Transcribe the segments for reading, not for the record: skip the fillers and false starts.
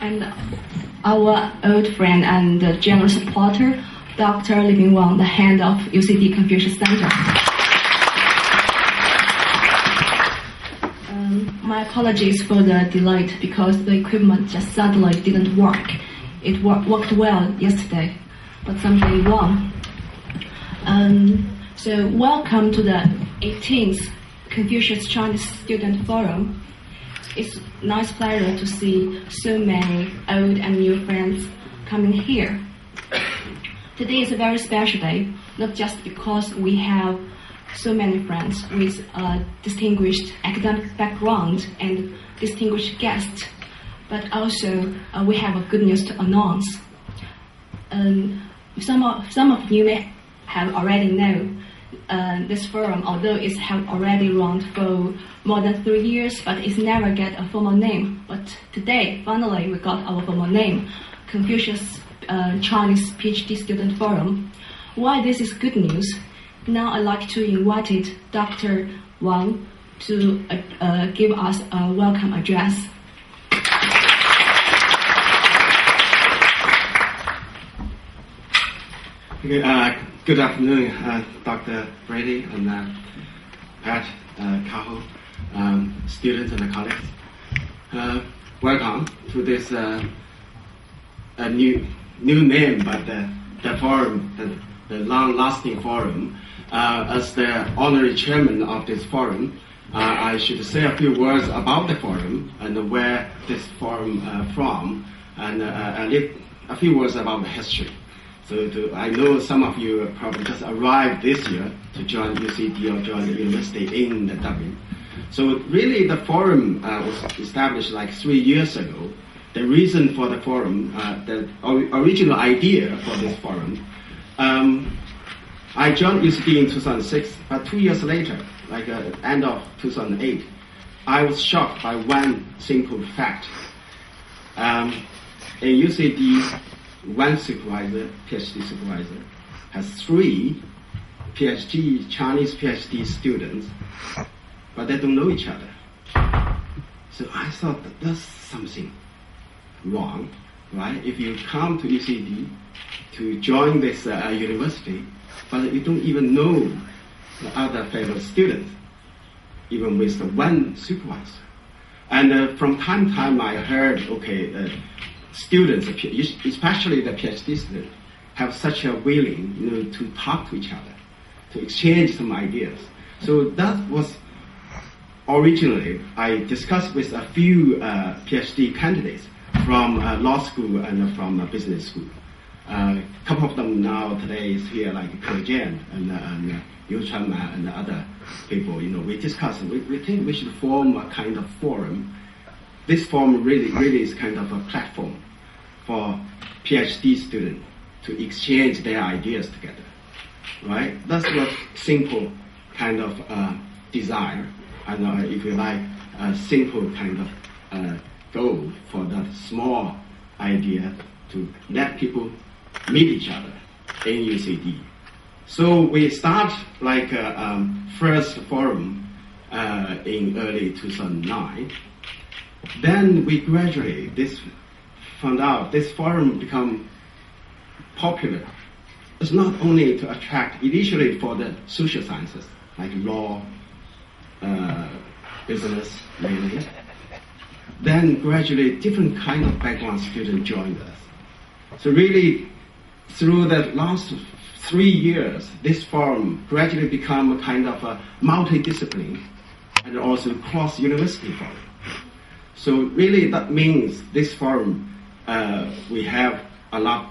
and our old friend and general supporter, Dr. Li Wang, the head of UCD Confucius Center. My apologies for the delay because the equipment just suddenly didn't work. It worked well yesterday, but something wrong. So welcome to the 18th Confucius Chinese Student Forum. It's a nice pleasure to see so many old and new friends coming here. Today is a very special day, not just because we have so many friends with a distinguished academic background and distinguished guests, but also we have a good news to announce. Some of you may have already known this forum, although it's have already run for more than 3 years, but it's never get a formal name. But today, finally, we got our formal name, Confucius Chinese PhD Student Forum. Why this is good news? Now I'd like to invite Dr. Wang to give us a welcome address. Okay, good afternoon, Dr. Brady and Pat, Cajo, students and colleagues. Welcome to this new name, but the forum, the long-lasting forum. As the honorary chairman of this forum, I should say a few words about the forum and where this forum from, and a few words about the history. So I know some of you probably just arrived this year to join UCD or join the university in Dublin. So really the forum was established like 3 years ago. The reason for the forum, the original idea for this forum, I joined UCD in 2006, but 2 years later, like end of 2008, I was shocked by one simple fact. In UCD, one supervisor, PhD supervisor, has 3 Chinese PhD students, but they don't know each other. So I thought that there's something wrong, right? If you come to UCD to join this university, but you don't even know the other fellow students, even with the one supervisor. And from time to time I heard, students, especially the PhD students, have such a willing, to talk to each other, to exchange some ideas. So that was originally, I discussed with a few PhD candidates from law school and from business school. A couple of them now today is here, like Kerjan and Yu Chanma and other people. We discussed. We think we should form a kind of forum. This forum really is kind of a platform for PhD students to exchange their ideas together, right? That's what simple kind of desire, and if you like, a simple kind of goal for that small idea to let people meet each other in UCD. So we start like first forum in early 2009. Then we gradually found out this forum become popular. It's not only to attract initially for the social sciences like law, business mainly. Then gradually different kind of background students joined us. So really through the last 3 years, this forum gradually become a kind of a multidiscipline and also cross-university forum. So really that means this forum, we have a lot of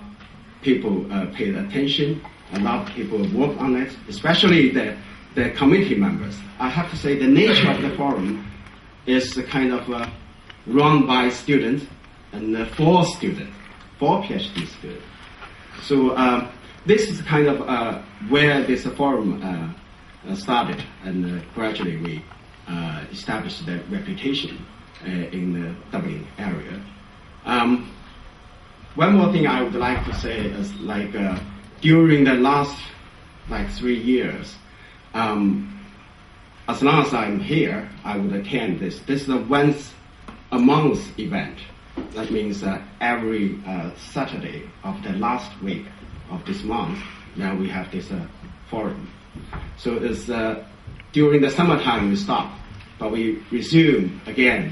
people paid attention, a lot of people work on it, especially the committee members. I have to say the nature of the forum is kind of run by students and for students, for PhD students. So this is kind of where this forum started, and gradually we established the reputation in the Dublin area. One more thing I would like to say is during the last 3 years, as long as I'm here, I would attend this. This is a once a month event. That means every Saturday of the last week of this month, now we have this forum. So it's during the summertime we stop, but we resume again,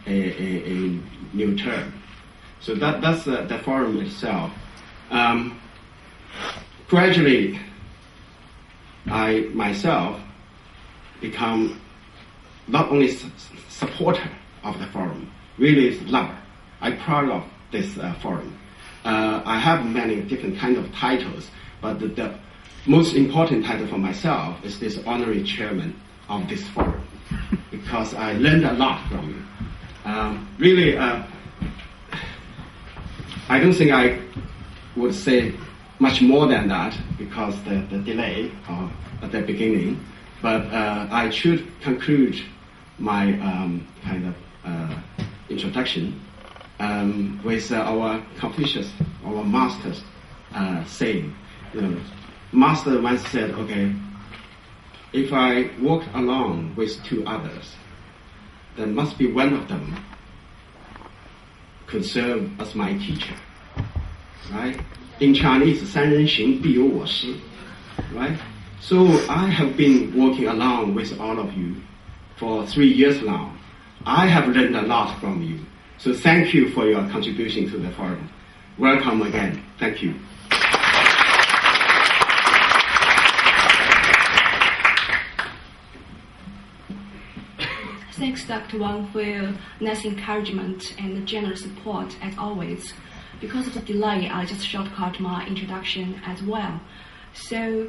a new term. So that's the forum itself. Gradually, I myself become not only supporter of the forum, really lover. I'm proud of this forum. I have many different kind of titles, but the most important title for myself is this honorary chairman of this forum, because I learned a lot from you. Really, I don't think I would say much more than that because the delay at the beginning, but I should conclude my kind of introduction with our Confucius, our master's saying. Master once said, okay, if I walk along with two others, there must be one of them could serve as my teacher, right? In Chinese, 三人行必有我师, right? So I have been walking along with all of you for 3 years now. I have learned a lot from you. So thank you for your contribution to the forum. Welcome again. Thank you. Thanks, Dr. Wang, for your nice encouragement and generous support as always. Because of the delay, I just shortcut my introduction as well. So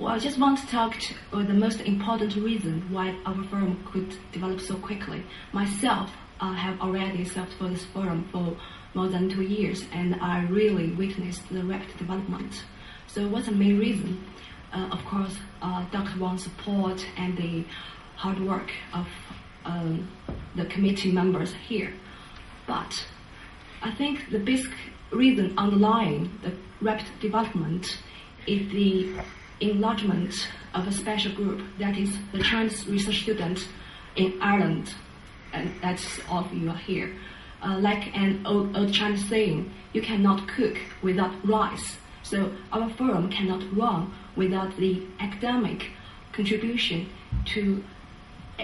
I just want to talk the most important reason why our forum could develop so quickly. Myself, I have already served for this forum for more than 2 years, and I really witnessed the rapid development. So what's the main reason? Of course, Dr. Wang's support and the hard work of the committee members here. But I think the basic reason underlying the rapid development is the enlargement of a special group, that is the Chinese research students in Ireland, and that's all of you are here. Like an old Chinese saying, you cannot cook without rice. So our forum cannot run without the academic contribution to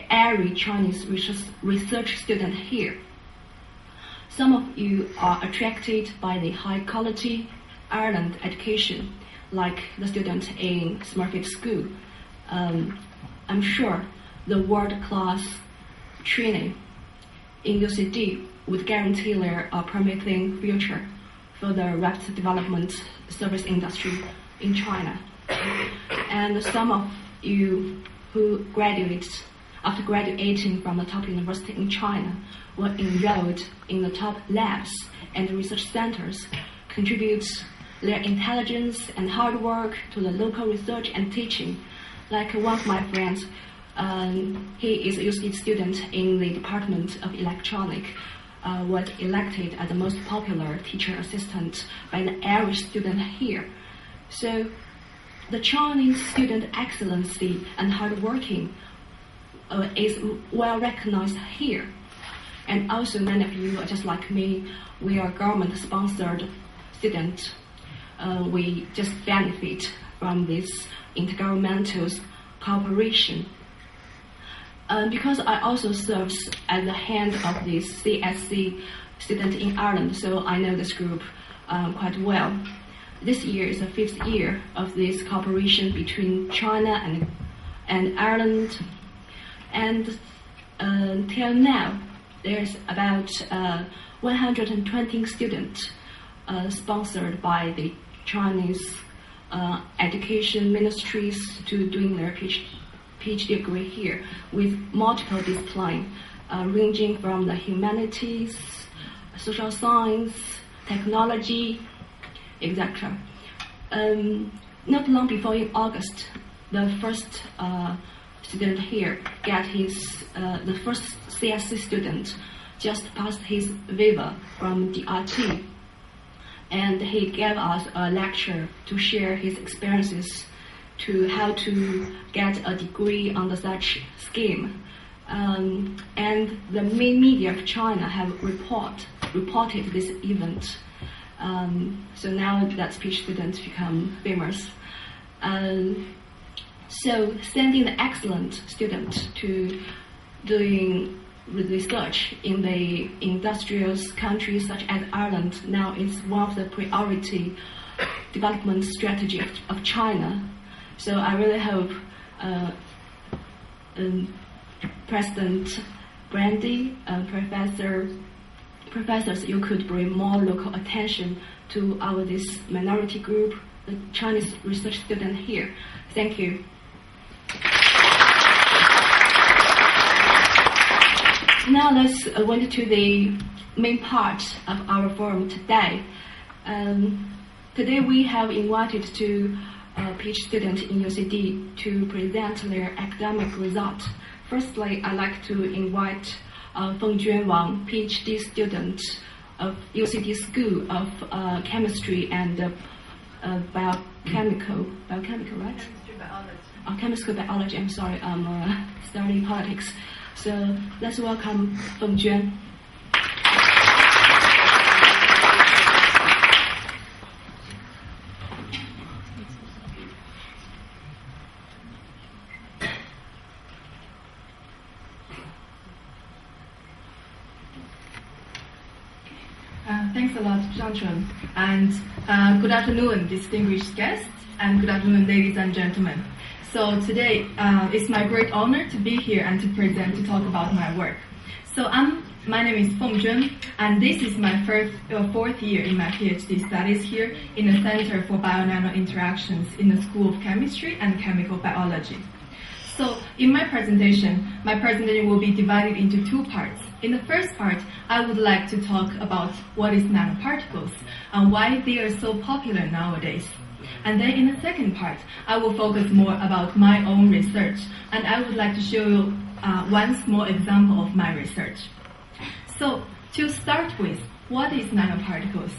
every Chinese research student here. Some of you are attracted by the high quality Ireland education, like the students in Smurfit School. I'm sure the world-class training in UCD would guarantee their promising future for the rapid development service industry in China. And some of you who graduate after graduating from the top university in China were enrolled in the top labs and research centers, contribute their intelligence and hard work to the local research and teaching. Like one of my friends, he is a UCD student in the Department of Electronics, was elected as the most popular teacher assistant by the Irish student here. So the Chinese student excellency and hard working is well recognized here. And also many of you, just like me, we are government-sponsored students. We just benefit from this intergovernmental cooperation. Because I also serve as the head of the CSC student in Ireland, so I know this group quite well. This year is the 5th year of this cooperation between China and Ireland. And till now, there's about 120 students sponsored by the Chinese education ministries to doing their PhD degree here with multiple disciplines, ranging from the humanities, social science, technology, etc. Not long before in August, the first student here get his, the first CSC student just passed his viva from DRT, and he gave us a lecture to share his experiences to how to get a degree under such scheme. and the main media of China have reported this event. So now that PhD students become famous. So sending the excellent student to doing research in the industrious countries such as Ireland now is one of the priority development strategy of China. So I really hope President Brandy, professors, you could bring more local attention to this minority group, the Chinese research student here. Thank you. Now let's went to the main part of our forum today. Today we have invited two PhD students in UCD to present their academic results. Firstly, I'd like to invite Feng Juan Wang, PhD student of UCD School of Chemistry and Biochemical, right? Chemistry biology. Chemical biology, I'm sorry, I'm studying politics. So let's welcome Feng Juan. Thanks a lot, Zhang Chun. And good afternoon, distinguished guests, and good afternoon, ladies and gentlemen. So today, it's my great honor to be here and to talk about my work. So my name is Feng Juan, and this is my fourth year in my PhD studies here in the Center for Bio-Nano Interactions in the School of Chemistry and Chemical Biology. So in my presentation will be divided into two parts. In the first part, I would like to talk about what is nanoparticles and why they are so popular nowadays. And then in the second part, I will focus more about my own research, and I would like to show you one small example of my research. So to start with, what is nanoparticles?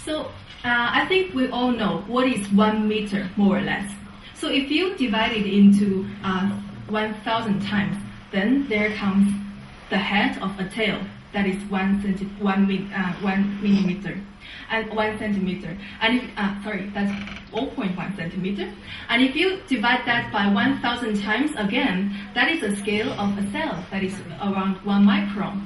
So I think we all know what is 1 meter, more or less. So if you divide it into 1,000 times, then there comes the head of a tail that is 1 millimeter and 1 centimeter. And that's 0.1 centimeter. And if you divide that by 1,000 times again, that is a scale of a cell that is around 1 micron.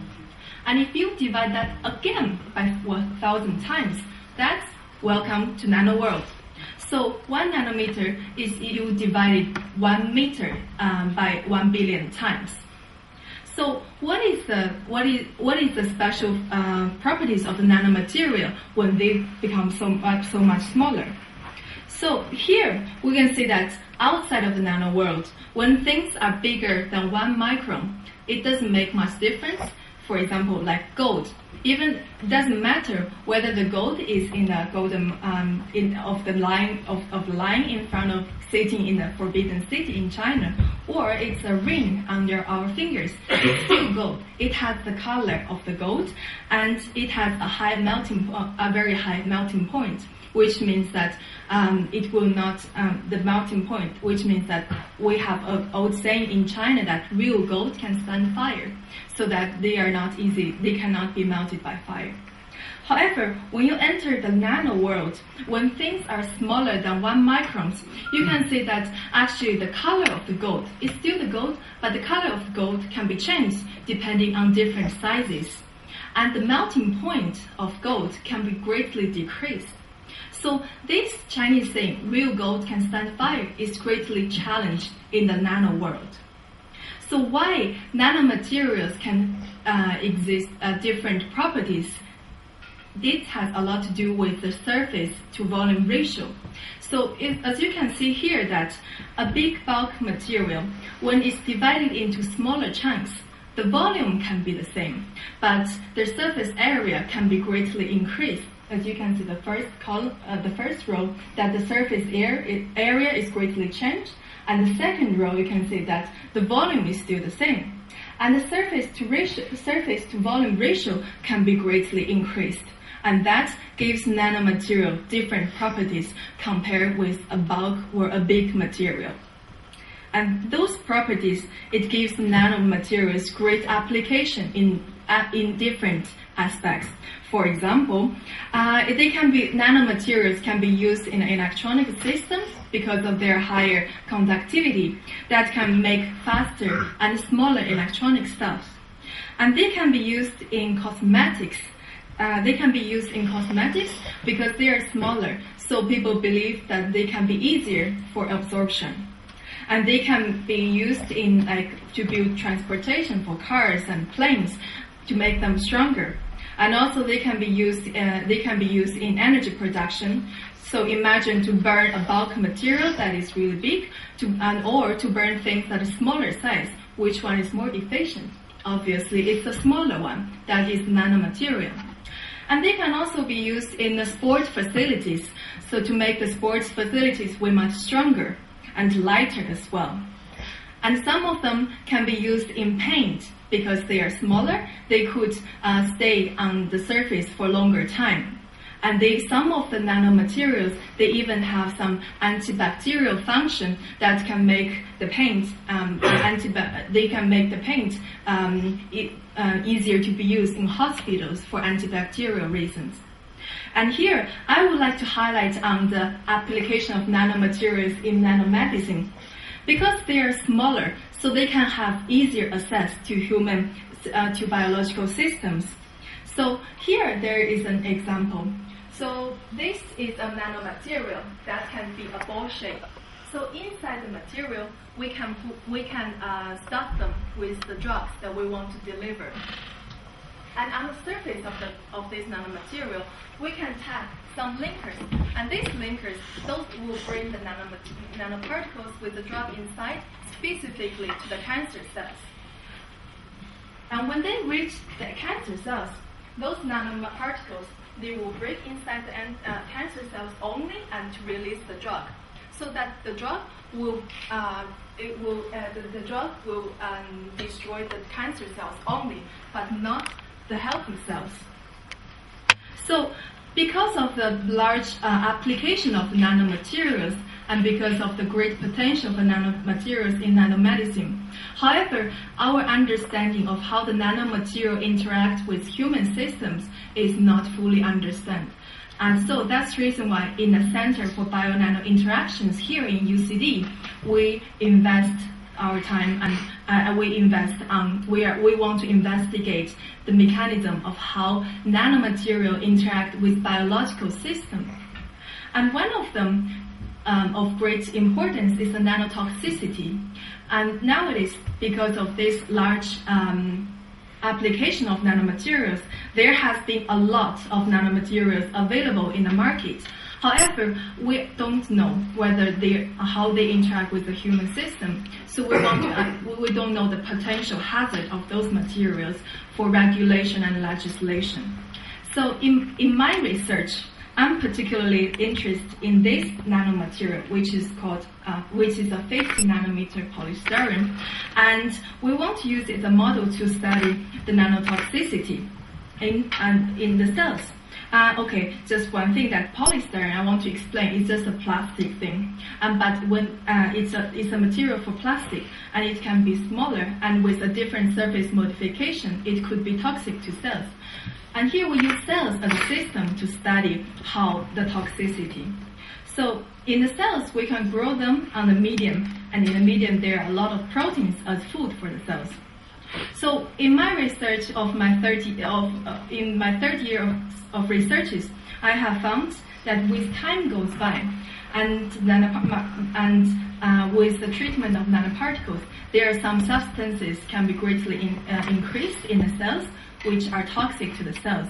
And if you divide that again by 1,000 times, that's welcome to nano world. So 1 nanometer is you divided 1 meter by 1 billion times. So what is the special properties of the nanomaterial when they become so much smaller? So here we can see that outside of the nano world, when things are bigger than 1 micron, it doesn't make much difference. For example, like gold. Even it doesn't matter whether the gold is in the golden of the line in front of sitting in the Forbidden City in China, or it's a ring under our fingers. It's still gold. It has the color of the gold, and it has a very high melting point, which means that it will not the melting point, which means that we have an old saying in China that real gold can stand fire, so that they cannot be melted by fire. However, when you enter the nano world, when things are smaller than 1 microns, you can see that actually the color of the gold is still the gold, but the color of the gold can be changed depending on different sizes. And the melting point of gold can be greatly decreased. So this Chinese saying, real gold can stand fire, is greatly challenged in the nano world. So why nanomaterials can exist different properties? This has a lot to do with the surface to volume ratio. So as you can see here that a big bulk material, when it's divided into smaller chunks, the volume can be the same, but the surface area can be greatly increased. As you can see the first column, the first row, that the surface area is greatly changed, and the second row you can see that the volume is still the same. And the surface to volume ratio can be greatly increased. And that gives nanomaterial different properties compared with a bulk or a big material. And those properties, it gives nanomaterials great application in different aspects. For example, nanomaterials can be used in electronic systems because of their higher conductivity that can make faster and smaller electronic stuff. And they can be used in cosmetics. Because they are smaller, so people believe that they can be easier for absorption. And they can be used in to build transportation for cars and planes to make them stronger. And also they can be used in energy production. So imagine to burn a bulk material that is really big, or to burn things that are smaller size. Which one is more efficient? Obviously, it's the smaller one, that is nanomaterial. And they can also be used in the sport facilities, so to make the sports facilities way much stronger and lighter as well. And some of them can be used in paint because they are smaller. They could stay on the surface for longer time. And some of the nanomaterials, they even have some antibacterial function that can make the paint easier to be used in hospitals for antibacterial reasons. And here, I would like to highlight on the application of nanomaterials in nanomedicine. Because they are smaller, so they can have easier access to biological systems. So here there is an example. So this is a nanomaterial that can be a ball shape. So inside the material, we can stuff them with the drugs that we want to deliver. And on the surface of this nanomaterial, we can tag some linkers. And these linkers, those will bring the nanoparticles with the drug inside specifically to the cancer cells. And when they reach the cancer cells, those nanoparticles, they will break inside the cancer cells only and to release the drug, so that the drug will destroy the cancer cells only, but not the healthy cells. So, because of the large application of nanomaterials and because of the great potential for nanomaterials in nanomedicine, however, our understanding of how the nanomaterial interact with human systems is not fully understood. And so that's the reason why in the Center for Bio-Nano Interactions here in UCD, we invest our time and we want to investigate the mechanism of how nanomaterial interact with biological systems. And one of them of great importance is the nanotoxicity. And nowadays, because of this large application of nanomaterials, there has been a lot of nanomaterials available in the market. However, we don't know how they interact with the human system. So we don't know the potential hazard of those materials for regulation and legislation. So in my research, I'm particularly interested in this nanomaterial, which is a 50 nanometer polystyrene, and we want to use it as a model to study the nanotoxicity in the cells. Okay, just one thing that polystyrene I want to explain is just a plastic thing, but when it's a material for plastic, and it can be smaller, and with a different surface modification, it could be toxic to cells. And here we use cells as a system to study how the toxicity. So in the cells, we can grow them on the medium, and in the medium there are a lot of proteins as food for the cells. So in my research in my third year of researches, I have found that with time goes by, and with the treatment of nanoparticles, there are some substances can be greatly increased in the cells, which are toxic to the cells.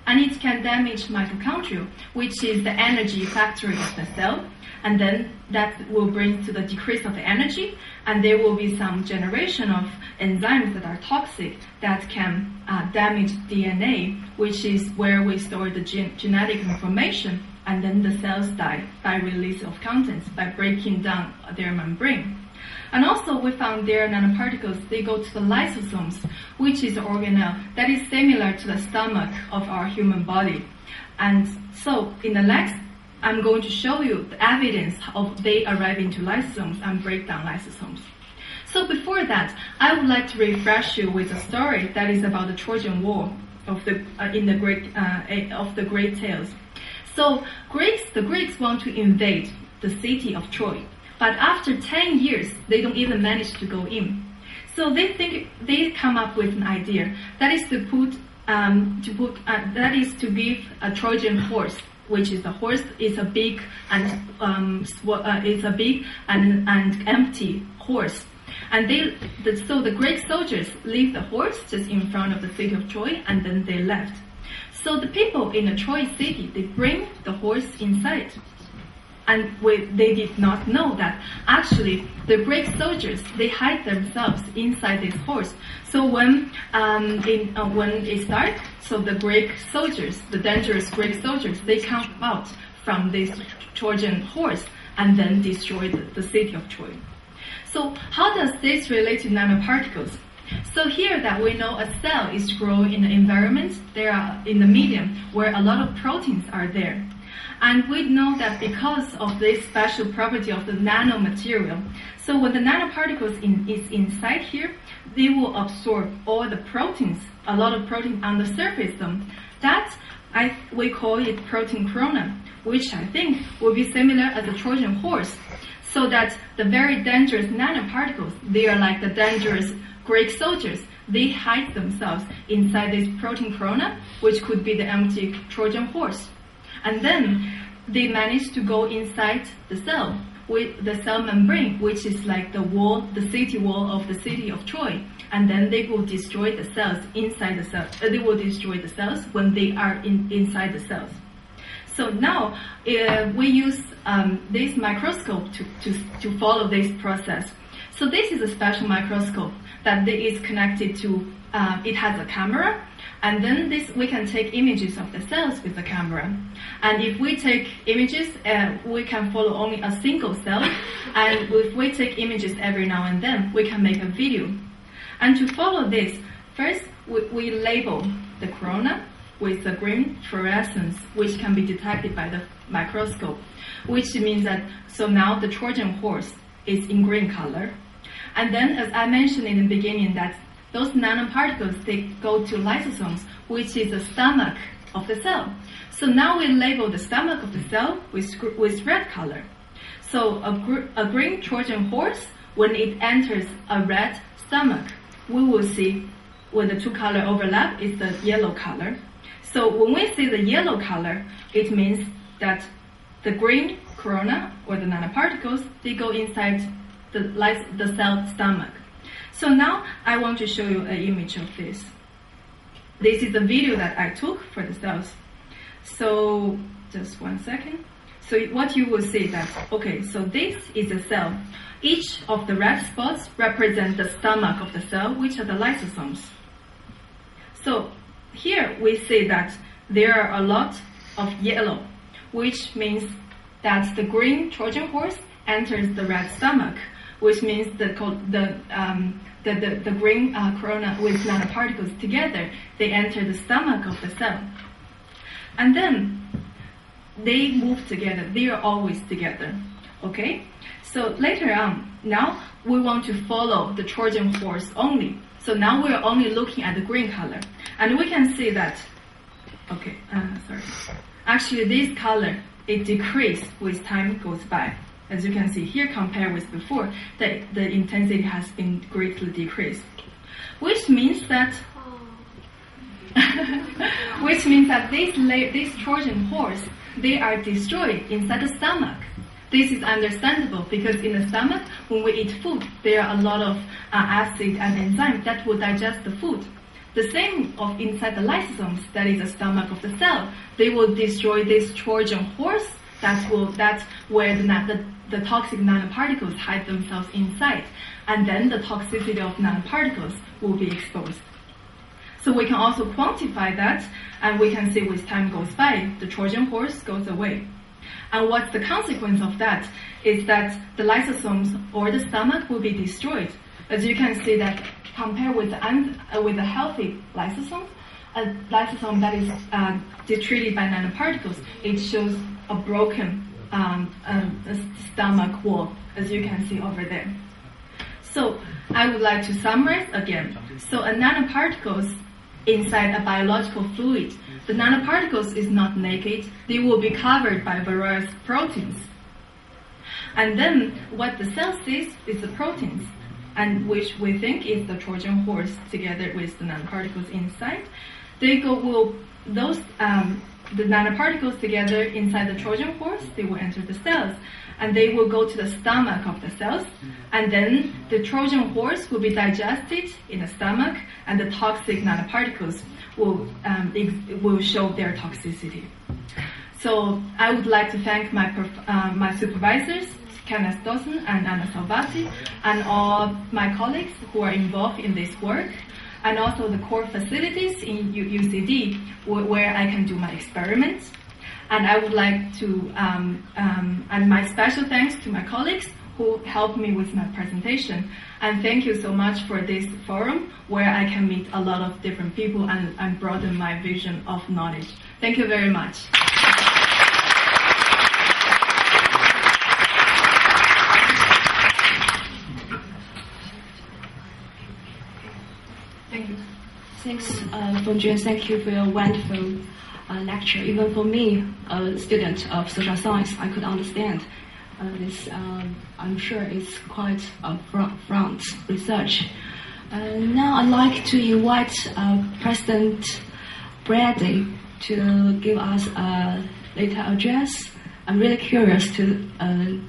And it can damage mitochondria, which is the energy factory of the cell, and then that will bring to the decrease of the energy, and there will be some generation of enzymes that are toxic that can damage DNA, which is where we store the genetic information, and then the cells die by release of contents, by breaking down their membrane. And also we found their nanoparticles, they go to the lysosomes, which is an organelle that is similar to the stomach of our human body. And so in the legs, I'm going to show you the evidence of they arriving to lysosomes and break down lysosomes. So before that, I would like to refresh you with a story that is about the Trojan War of the Greek tales. So the Greeks want to invade the city of Troy, but after 10 years, they don't even manage to go in. So they come up with an idea that is to give a Trojan horse, which is a horse is a big and empty horse. And so the Greek soldiers leave the horse just in front of the city of Troy, and then they left. So the people in the Troy city, they bring the horse inside. And they did not know that actually the Greek soldiers, they hide themselves inside this horse. So when it starts, so the Greek soldiers, the dangerous Greek soldiers, they come out from this Trojan horse and then destroy the city of Troy. So how does this relate to nanoparticles? So here that we know a cell is growing in the environment, there are in the medium where a lot of proteins are there. And we know that because of this special property of the nanomaterial, so when the nanoparticles is inside here, they will absorb all the proteins, a lot of protein on the surface of them. That we call it protein corona, which I think will be similar as a Trojan horse. So that the very dangerous nanoparticles, they are like the dangerous Greek soldiers. They hide themselves inside this protein corona, which could be the empty Trojan horse. And then they manage to go inside the cell with the cell membrane, which is like the wall, the city wall of the city of Troy. And then they will destroy the cells inside the cell. They will destroy the cells when they are inside the cells. So now we use this microscope to follow this process. So this is a special microscope that is connected to, it has a camera, and then we can take images of the cells with the camera. And if we take images, we can follow only a single cell, and if we take images every now and then, we can make a video. And to follow this, first we label the corona with the green fluorescence, which can be detected by the microscope, which means that, so now the Trojan horse is in green color. And then, as I mentioned in the beginning, that those nanoparticles, they go to lysosomes, which is the stomach of the cell. So now we label the stomach of the cell with red color. So a green Trojan horse, when it enters a red stomach, we will see when the two color overlap is the yellow color. So when we see the yellow color, it means that the green corona or the nanoparticles, they go inside the cell stomach. So now I want to show you an image of this. This is a video that I took for the cells. So just 1 second. So what you will see that, okay, so this is a cell. Each of the red spots represent the stomach of the cell, which are the lysosomes. So here we see that there are a lot of yellow, which means that the green Trojan horse enters the red stomach, which means the green corona with nanoparticles together, they enter the stomach of the cell. And then they move together. They are always together. Okay? So later on, now we want to follow the Trojan horse only. So now we are only looking at the green color. And we can see that, okay, sorry. Actually, this color, it decreases with time goes by. As you can see here, compared with before, the intensity has been greatly decreased. Which means that this Trojan horse, they are destroyed inside the stomach. This is understandable because in the stomach, when we eat food, there are a lot of acid and enzymes that will digest the food. The same of inside the lysosomes, that is the stomach of the cell, they will destroy this Trojan horse. That's where the toxic nanoparticles hide themselves inside, and then the toxicity of nanoparticles will be exposed. So we can also quantify that, and we can see with time goes by, the Trojan horse goes away. And what's the consequence of that is that the lysosomes or the stomach will be destroyed. As you can see that compared with the healthy lysosomes, a lysosome that is treated by nanoparticles, it shows a broken stomach wall, as you can see over there. So I would like to summarize again. So a nanoparticles inside a biological fluid, the nanoparticles is not naked. They will be covered by various proteins. And then what the cell sees is the proteins, and which we think is the Trojan horse together with the nanoparticles inside. The nanoparticles together inside the Trojan horse, they will enter the cells, and they will go to the stomach of the cells, and then the Trojan horse will be digested in the stomach, and the toxic nanoparticles will show their toxicity. So I would like to thank my supervisors, Kenneth Dawson and Anna Salvati, and all my colleagues who are involved in this work, and also the core facilities in UCD where I can do my experiments. And I would like to, and my special thanks to my colleagues who helped me with my presentation. And thank you so much for this forum where I can meet a lot of different people and broaden my vision of knowledge. Thank you very much. Thank you. Thanks, Fengjuan. Thank you for your wonderful lecture. Even for me, a student of social science, I could understand this. I'm sure it's quite front research. Now I'd like to invite President Brady to give us a little address. I'm really curious to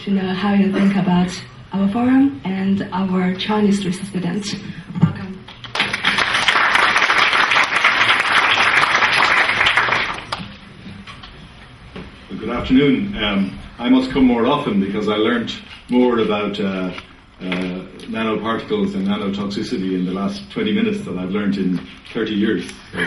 know how you think about our forum and our Chinese research students. Welcome. Good afternoon. I must come more often because I learned more about nanoparticles and nanotoxicity in the last 20 minutes than I've learned in 30 years. So,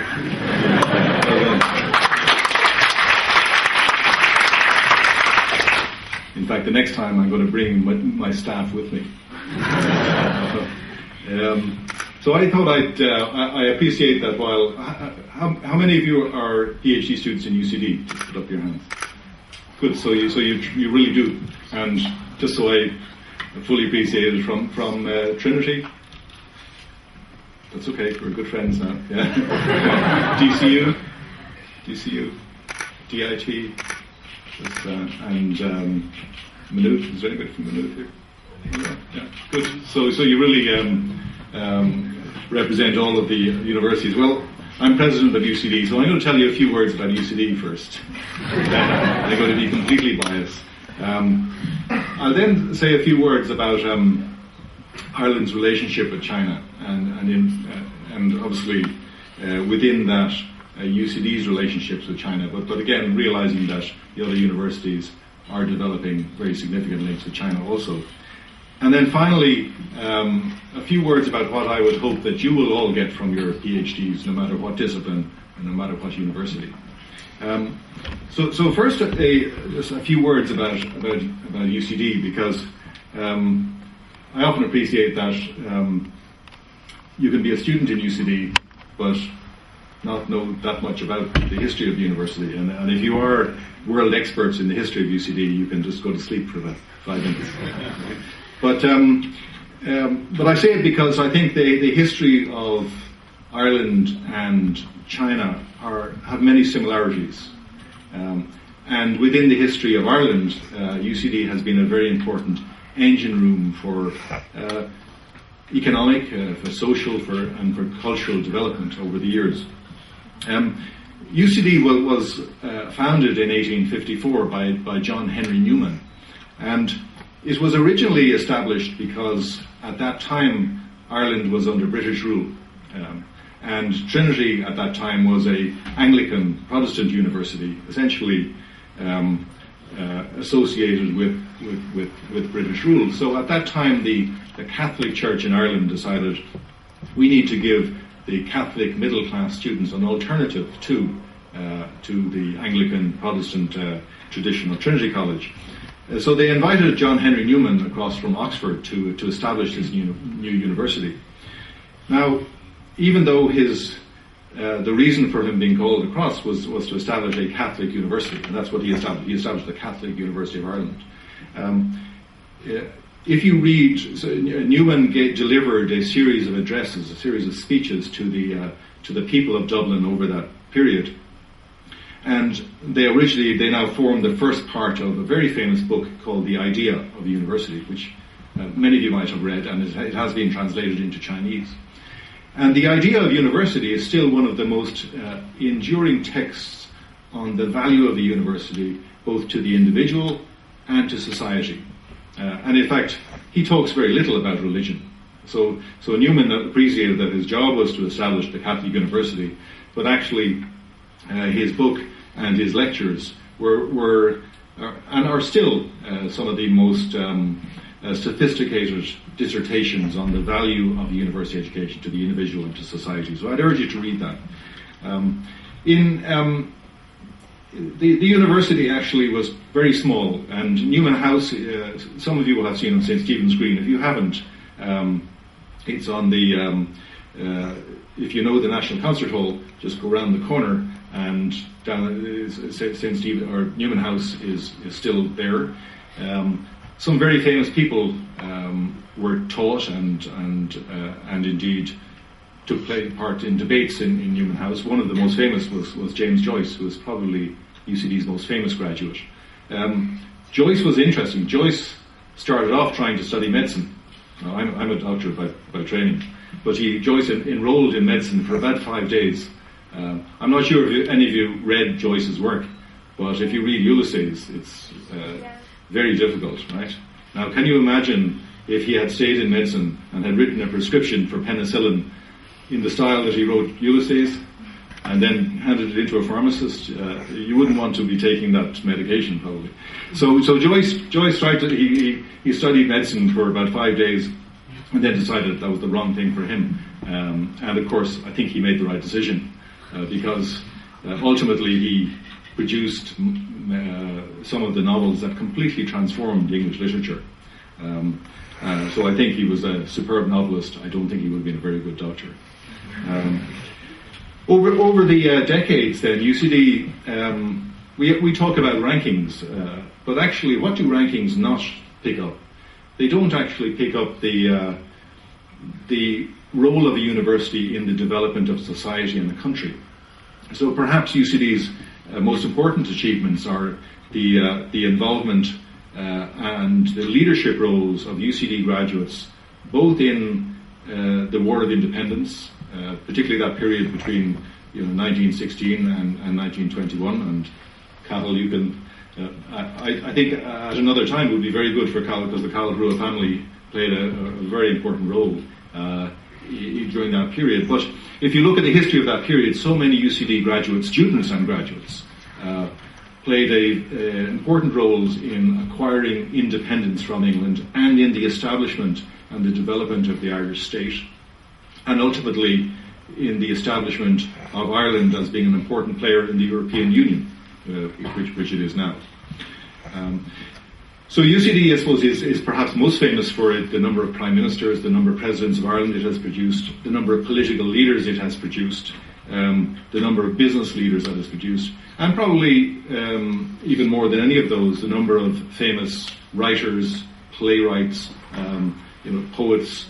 in fact, the next time I'm going to bring my staff with me. So I thought I appreciate that while... How many of you are PhD students in UCD? Just put up your hands. Good, so you really do. And just so I fully appreciate it, from Trinity? That's okay, we're good friends now. Yeah. DCU, DIT, and Maynooth. Is there anybody from Maynooth here? Yeah, good. So you really represent all of the universities. Well, I'm president of UCD, so I'm going to tell you a few words about UCD first. I'm going to be completely biased. I'll then say a few words about Ireland's relationship with China, and obviously within that UCD's relationships with China, but again realizing that the other universities are developing very significant links with China also. And then finally, a few words about what I would hope that you will all get from your PhDs, no matter what discipline and no matter what university. So first, just a few words about UCD, because I often appreciate that you can be a student in UCD, but not know that much about the history of the university. And if you are world experts in the history of UCD, you can just go to sleep for about 5 minutes. But I say it because I think the history of Ireland and China have many similarities. And within the history of Ireland, UCD has been a very important engine room for economic, for social, and for cultural development over the years. UCD was founded in 1854 by John Henry Newman, and it was originally established because at that time Ireland was under British rule, and Trinity at that time was a Anglican Protestant university, essentially associated with British rule. So at that time the Catholic Church in Ireland decided we need to give the Catholic middle class students an alternative to the Anglican Protestant tradition of Trinity College. So they invited John Henry Newman across from Oxford to establish this new university. Now, even though his the reason for him being called across was to establish a Catholic university, and that's what he established. He established the Catholic University of Ireland. If you read, so Newman delivered a series of addresses, a series of speeches to the people of Dublin over that period, and they now formed the first part of a very famous book called The Idea of a University, which many of you might have read, and it has been translated into Chinese. And the idea of university is still one of the most enduring texts on the value of a university, both to the individual and to society. And in fact, he talks very little about religion. So Newman appreciated that his job was to establish the Catholic University, but actually his book and his lectures were and are still some of the most sophisticated dissertations on the value of the university education to the individual and to society. So I'd urge you to read that. The university actually was very small, and Newman House, some of you will have seen on St. Stephen's Green. If you haven't, it's on the, if you know the National Concert Hall, just go around the corner and down St. Stephen, or Newman House is still there. Some very famous people were taught and indeed took part in debates in Newman House. One of the most famous was James Joyce, who was probably UCD's most famous graduate. Joyce was interesting. Joyce started off trying to study medicine. Now, I'm a doctor by training, but Joyce enrolled in medicine for about 5 days. I'm not sure if any of you read Joyce's work, but if you read Ulysses, it's very difficult, right? Now, can you imagine if he had stayed in medicine and had written a prescription for penicillin in the style that he wrote Ulysses, and then handed it into a pharmacist? You wouldn't want to be taking that medication, probably. So Joyce tried to, he studied medicine for about 5 days, and then decided that was the wrong thing for him. And of course, I think he made the right decision, because ultimately he produced some of the novels that completely transformed English literature. So I think he was a superb novelist. I don't think he would have been a very good doctor. Over the decades, then UCD, we talk about rankings, but actually, what do rankings not pick up? They don't actually pick up the role of a university in the development of society and the country. So perhaps UCD's most important achievements are the involvement and the leadership roles of UCD graduates, both in the War of Independence, particularly that period between 1916 and 1921, and Cathal, you can. I think at another time would be very good for Cathal, because the Cathal Brua family played a very important role during that period. But if you look at the history of that period, so many UCD graduates, students and graduates, played important roles in acquiring independence from England and in the establishment and the development of the Irish state, and ultimately in the establishment of Ireland as being an important player in the European Union, which it is now. So UCD, I suppose, is perhaps most famous for the number of prime ministers, the number of presidents of Ireland it has produced, the number of political leaders it has produced, the number of business leaders that it has produced, and probably even more than any of those, the number of famous writers, playwrights, poets,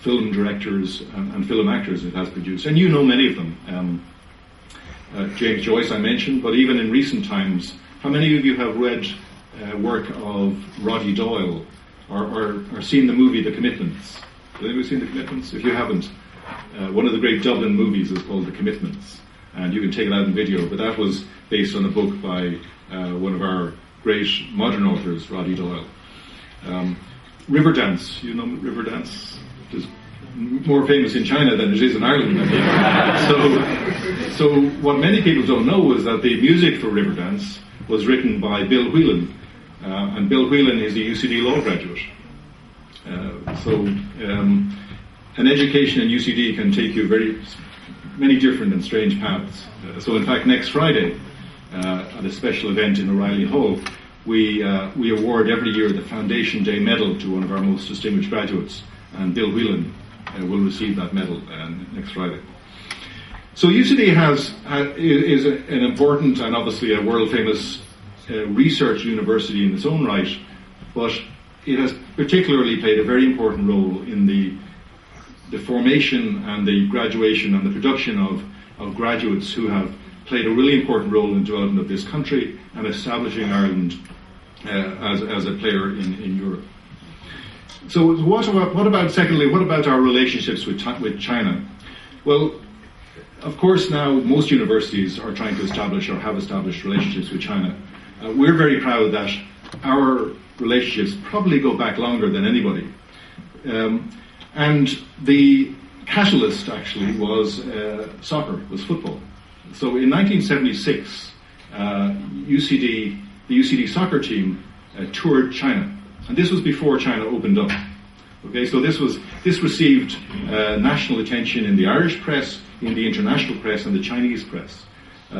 film directors, and film actors it has produced. And you know many of them. James Joyce I mentioned, but even in recent times, how many of you have read work of Roddy Doyle or seen the movie The Commitments? Have anyone seen The Commitments? If you haven't, one of the great Dublin movies is called The Commitments, and you can take it out in video, but that was based on a book by one of our great modern authors, Roddy Doyle. Riverdance, you know Riverdance? It's more famous in China than it is in Ireland, I think. So what many people don't know is that the music for Riverdance was written by Bill Whelan, and Bill Whelan is a UCD law graduate. An education in UCD can take you many different and strange paths. So in fact, next Friday, at a special event in O'Reilly Hall, we award every year the Foundation Day Medal to one of our most distinguished graduates, and Bill Whelan will receive that medal next Friday. So UCD is an important and obviously a world-famous research university in its own right, but it has particularly played a very important role in the formation and the graduation and the production of graduates who have played a really important role in the development of this country and establishing Ireland as a player in Europe. So what about our relationships with China? Well, of course now most universities are trying to establish or have established relationships with China. We're very proud that our relationships probably go back longer than anybody. And the catalyst actually was soccer, was football. So in 1976, the UCD soccer team toured China, and this was before China opened up. Okay, so this received national attention in the Irish press, in the international press, and the Chinese press,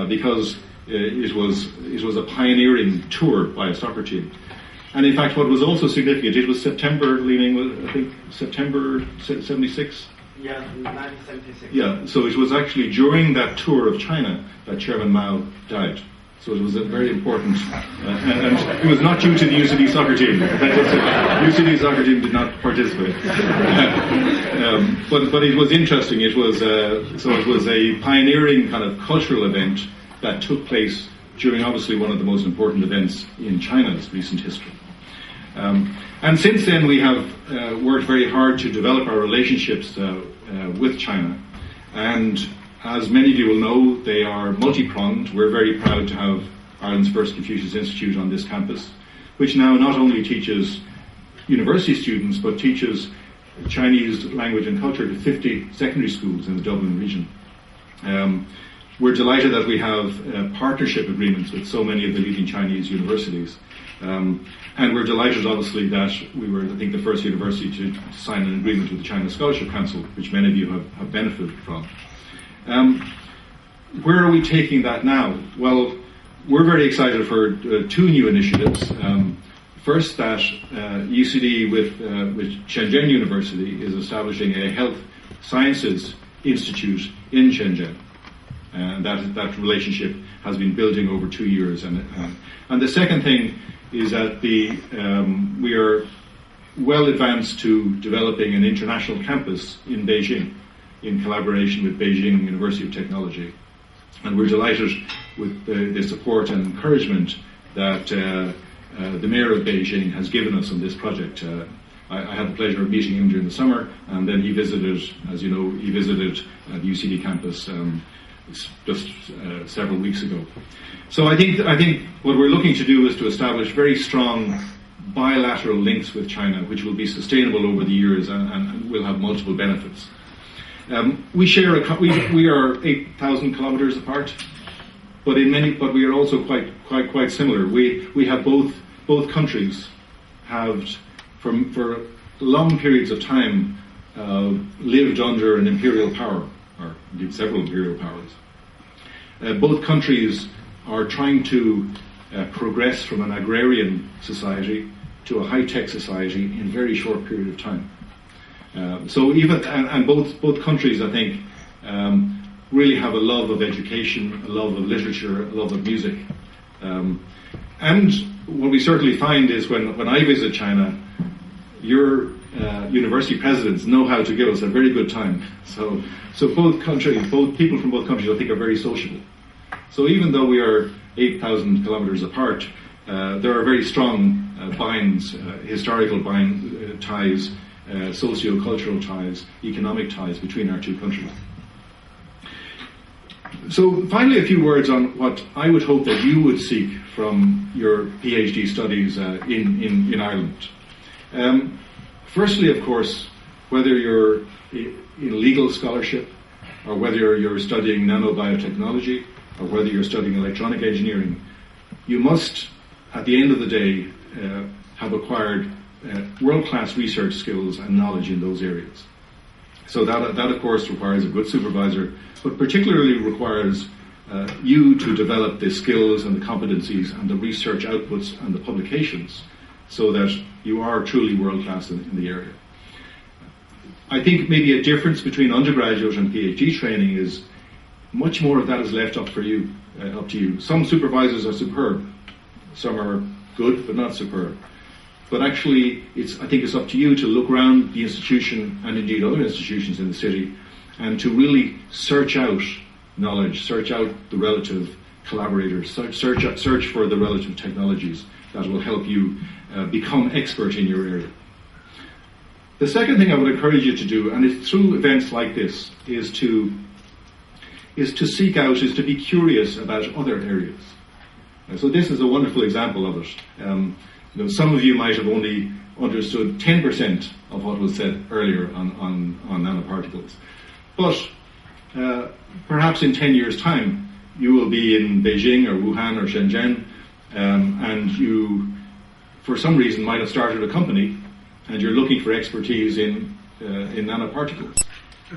because it was a pioneering tour by a soccer team. And in fact, what was also significant, it was September 76. Yeah, 1976. Yeah, so it was actually during that tour of China that Chairman Mao died. So it was a very important, and it was not due to the UCD soccer team. The UCD soccer team did not participate. But it was interesting. It was a pioneering kind of cultural event that took place during obviously one of the most important events in China's recent history. And since then we have worked very hard to develop our relationships with China. And as many of you will know, they are multi-pronged. We're very proud to have Ireland's first Confucius Institute on this campus, which now not only teaches university students, but teaches Chinese language and culture to 50 secondary schools in the Dublin region. We're delighted that we have partnership agreements with so many of the leading Chinese universities. And we're delighted, obviously, that we were, I think, the first university to sign an agreement with the China Scholarship Council, which many of you have benefited from. Where are we taking that now? Well, we're very excited for two new initiatives. First, that UCD with Shenzhen University is establishing a health sciences institute in Shenzhen. And that relationship has been building over 2 years. And the second thing is that we are well advanced to developing an international campus in Beijing in collaboration with Beijing University of Technology. And we're delighted with the support and encouragement that the Mayor of Beijing has given us on this project. I had the pleasure of meeting him during the summer, and then he visited, as you know, the UCD campus just several weeks ago. So I think what we're looking to do is to establish very strong bilateral links with China, which will be sustainable over the years and will have multiple benefits. We are 8,000 kilometers apart, but we are also quite similar. We have both countries have for long periods of time lived under an imperial power, or indeed several imperial powers. Both countries are trying to progress from an agrarian society to a high-tech society in a very short period of time. So both countries, I think, really have a love of education, a love of literature, a love of music. And what we certainly find is when I visit China, your university presidents know how to give us a very good time. So both people from both countries, I think, are very sociable. So even though we are 8,000 kilometers apart, there are very strong binds, historical ties, socio-cultural ties, economic ties between our two countries. So finally, a few words on what I would hope that you would seek from your PhD studies in Ireland. Firstly, of course, whether you're in legal scholarship, or whether you're studying nanobiotechnology, or whether you're studying electronic engineering, you must, at the end of the day, have acquired world-class research skills and knowledge in those areas. So that of course requires a good supervisor, but particularly requires you to develop the skills and the competencies and the research outputs and the publications so that you are truly world-class in the area. I think maybe a difference between undergraduate and PhD training is much more of that is left up to you. Some supervisors are superb, some are good but not superb. But actually, I think it's up to you to look around the institution and indeed other institutions in the city and to really search out knowledge, search out the relative collaborators, search for the relative technologies that will help you become expert in your area. The second thing I would encourage you to do, and it's through events like this, is to seek out, is to be curious about other areas. So this is a wonderful example of it. Some of you might have only understood 10% of what was said earlier on nanoparticles. But perhaps in 10 years' time, you will be in Beijing or Wuhan or Shenzhen, and you, for some reason, might have started a company, and you're looking for expertise in nanoparticles.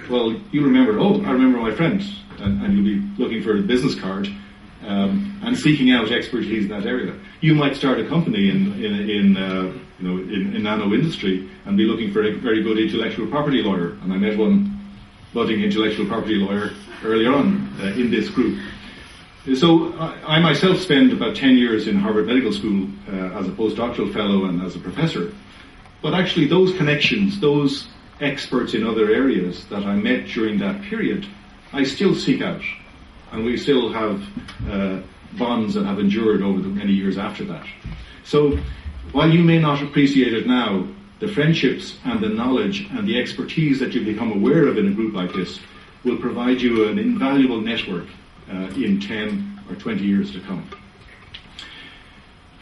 Well, you remember, I remember my friend, and you'll be looking for a business card and seeking out expertise in that area. You might start a company in nano industry and be looking for a very good intellectual property lawyer. And I met one budding intellectual property lawyer earlier on in this group. So I myself spent about 10 years in Harvard Medical School as a postdoctoral fellow and as a professor. But actually those connections, those experts in other areas that I met during that period, I still seek out. And we still have bonds that have endured over the many years after that. So while you may not appreciate it now, the friendships and the knowledge and the expertise that you become aware of in a group like this will provide you an invaluable network in 10 or 20 years to come.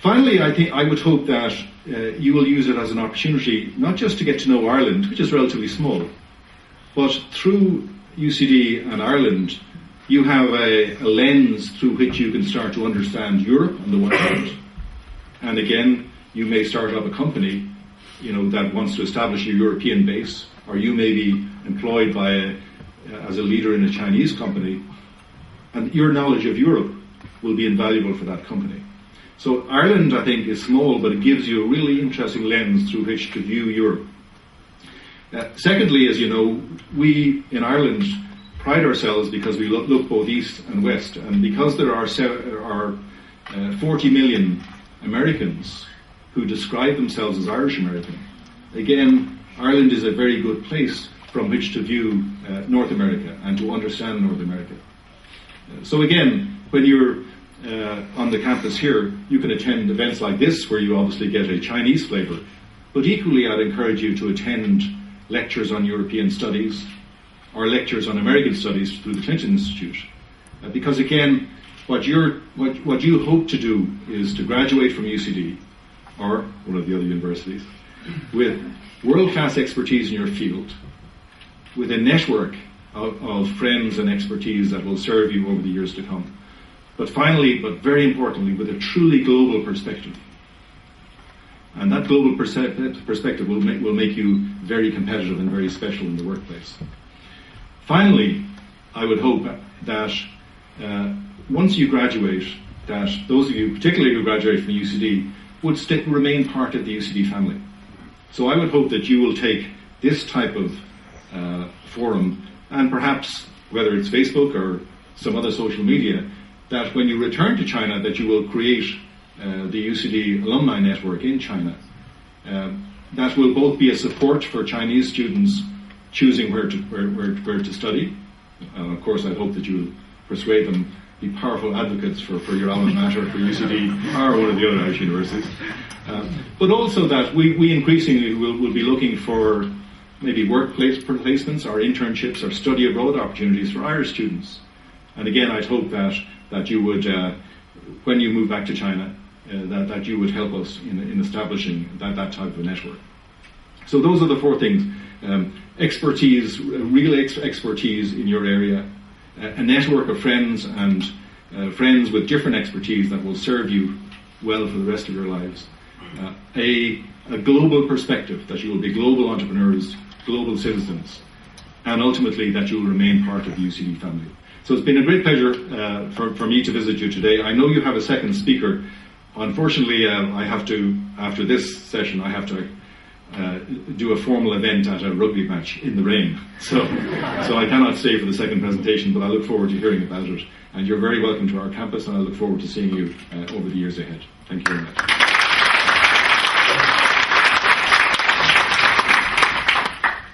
Finally, I would hope that you will use it as an opportunity not just to get to know Ireland, which is relatively small, but through UCD and Ireland, you have a lens through which you can start to understand Europe on the one hand. And again, you may start up a company, that wants to establish a European base, or you may be employed as a leader in a Chinese company, and your knowledge of Europe will be invaluable for that company. So Ireland, I think, is small, but it gives you a really interesting lens through which to view Europe. Secondly, as you know, we in Ireland pride ourselves because we look both east and west, and because there are 40 million Americans who describe themselves as Irish American. Again, Ireland is a very good place from which to view North America and to understand North America. So again, when you're on the campus here, you can attend events like this where you obviously get a Chinese flavour, but equally I'd encourage you to attend lectures on European studies or lectures on American studies through the Clinton Institute. Because again, what you hope to do is to graduate from UCD or one of the other universities with world-class expertise in your field, with a network of friends and expertise that will serve you over the years to come. But finally, but very importantly, with a truly global perspective. And that global perspective will make you very competitive and very special in the workplace. Finally, I would hope that once you graduate, that those of you, particularly who graduate from UCD, would remain part of the UCD family. So I would hope that you will take this type of forum, and perhaps, whether it's Facebook or some other social media, that when you return to China, that you will create the UCD alumni network in China. That will both be a support for Chinese students choosing where to study. Of course, I hope that you'll persuade them, be powerful advocates for your alma mater, for UCD or one of the other Irish universities. But also that we increasingly will be looking for maybe workplace placements or internships or study abroad opportunities for Irish students. And again, I'd hope that you would, when you move back to China, that you would help us in establishing that type of a network. So those are the four things. Expertise, real expertise in your area, a network of friends and friends with different expertise that will serve you well for the rest of your lives. A global perspective, that you will be global entrepreneurs, global citizens, and ultimately that you will remain part of the UCD family. So it's been a great pleasure for me to visit you today. I know you have a second speaker. Unfortunately, I have to, after this session, I have to do a formal event at a rugby match in the rain. So I cannot stay for the second presentation, but I look forward to hearing about it. And you're very welcome to our campus, and I look forward to seeing you over the years ahead. Thank you very much.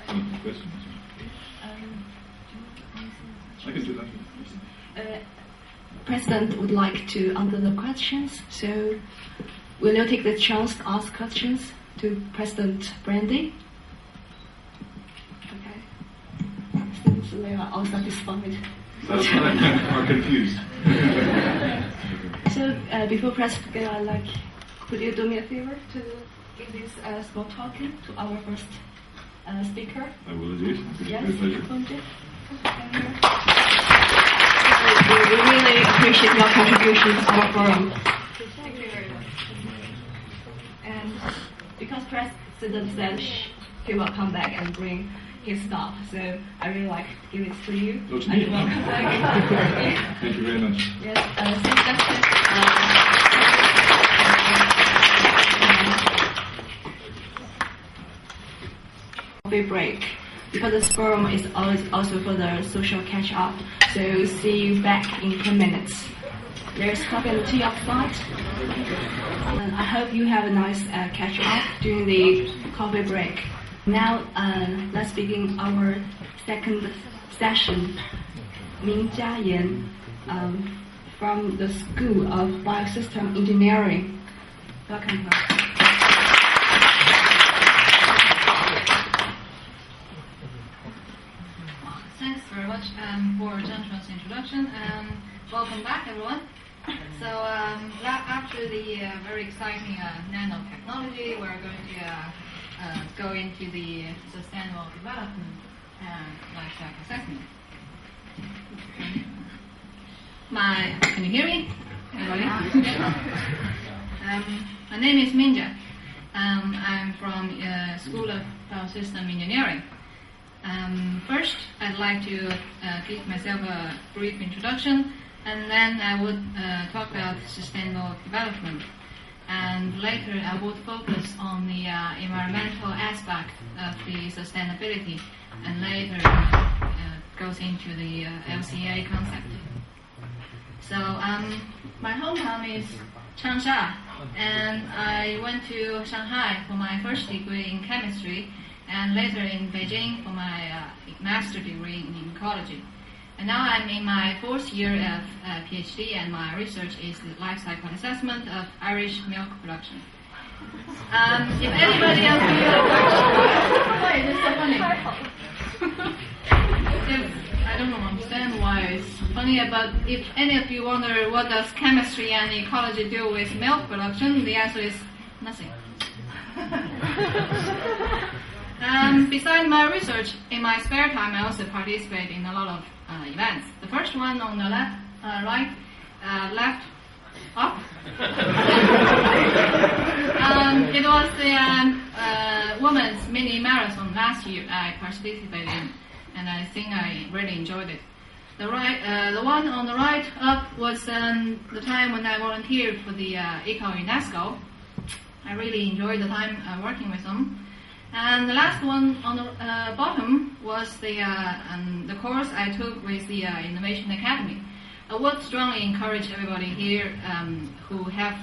Any questions? I can do that. President would like to answer the questions, so will you take the chance to ask questions to President Brandy? Okay. Since we are all satisfied. Are confused. So before President, could you do me a favor to give this small talking to our first speaker? I will indeed. Yes, With pleasure. We really appreciate your contribution to our forum. Thank you very much. And because President said he will come back and bring his staff, so I really like to give it to you. Oh, to and me. you will come back. Thank you very much. Yes, since that's coffee break, because this forum is always also for the social catch up. So see you back in 10 minutes. There's coffee and tea outside. And I hope you have a nice catch up during the coffee break. Now let's begin our second session. Ming Jiayan from the School of Biosystem Engineering. Welcome. Thanks very much for John's introduction, and welcome back, everyone. So after the very exciting nanotechnology, we're going to go into the sustainable development and life cycle assessment. Can you hear me? Everybody? My name is Minja. I'm from School of Biosystem Engineering. First, I'd like to give myself a brief introduction, and then I would talk about sustainable development. And later, I would focus on the environmental aspect of the sustainability, and later goes into the LCA concept. So, my hometown is Changsha, and I went to Shanghai for my first degree in chemistry, and later in Beijing for my master's degree in ecology. And now I'm in my fourth year of PhD, and my research is the life cycle assessment of Irish milk production. If anybody else why is it so funny? I don't understand why it's funny, but if any of you wonder what does chemistry and ecology do with milk production, the answer is nothing. Besides my research, in my spare time, I also participate in a lot of events. The first one on the left, up. It was the women's mini marathon last year I participated in, and I think I really enjoyed it. The one on the right up was the time when I volunteered for the Eco-UNESCO. I really enjoyed the time working with them. And the last one on the bottom was the course I took with the Innovation Academy. I would strongly encourage everybody here who have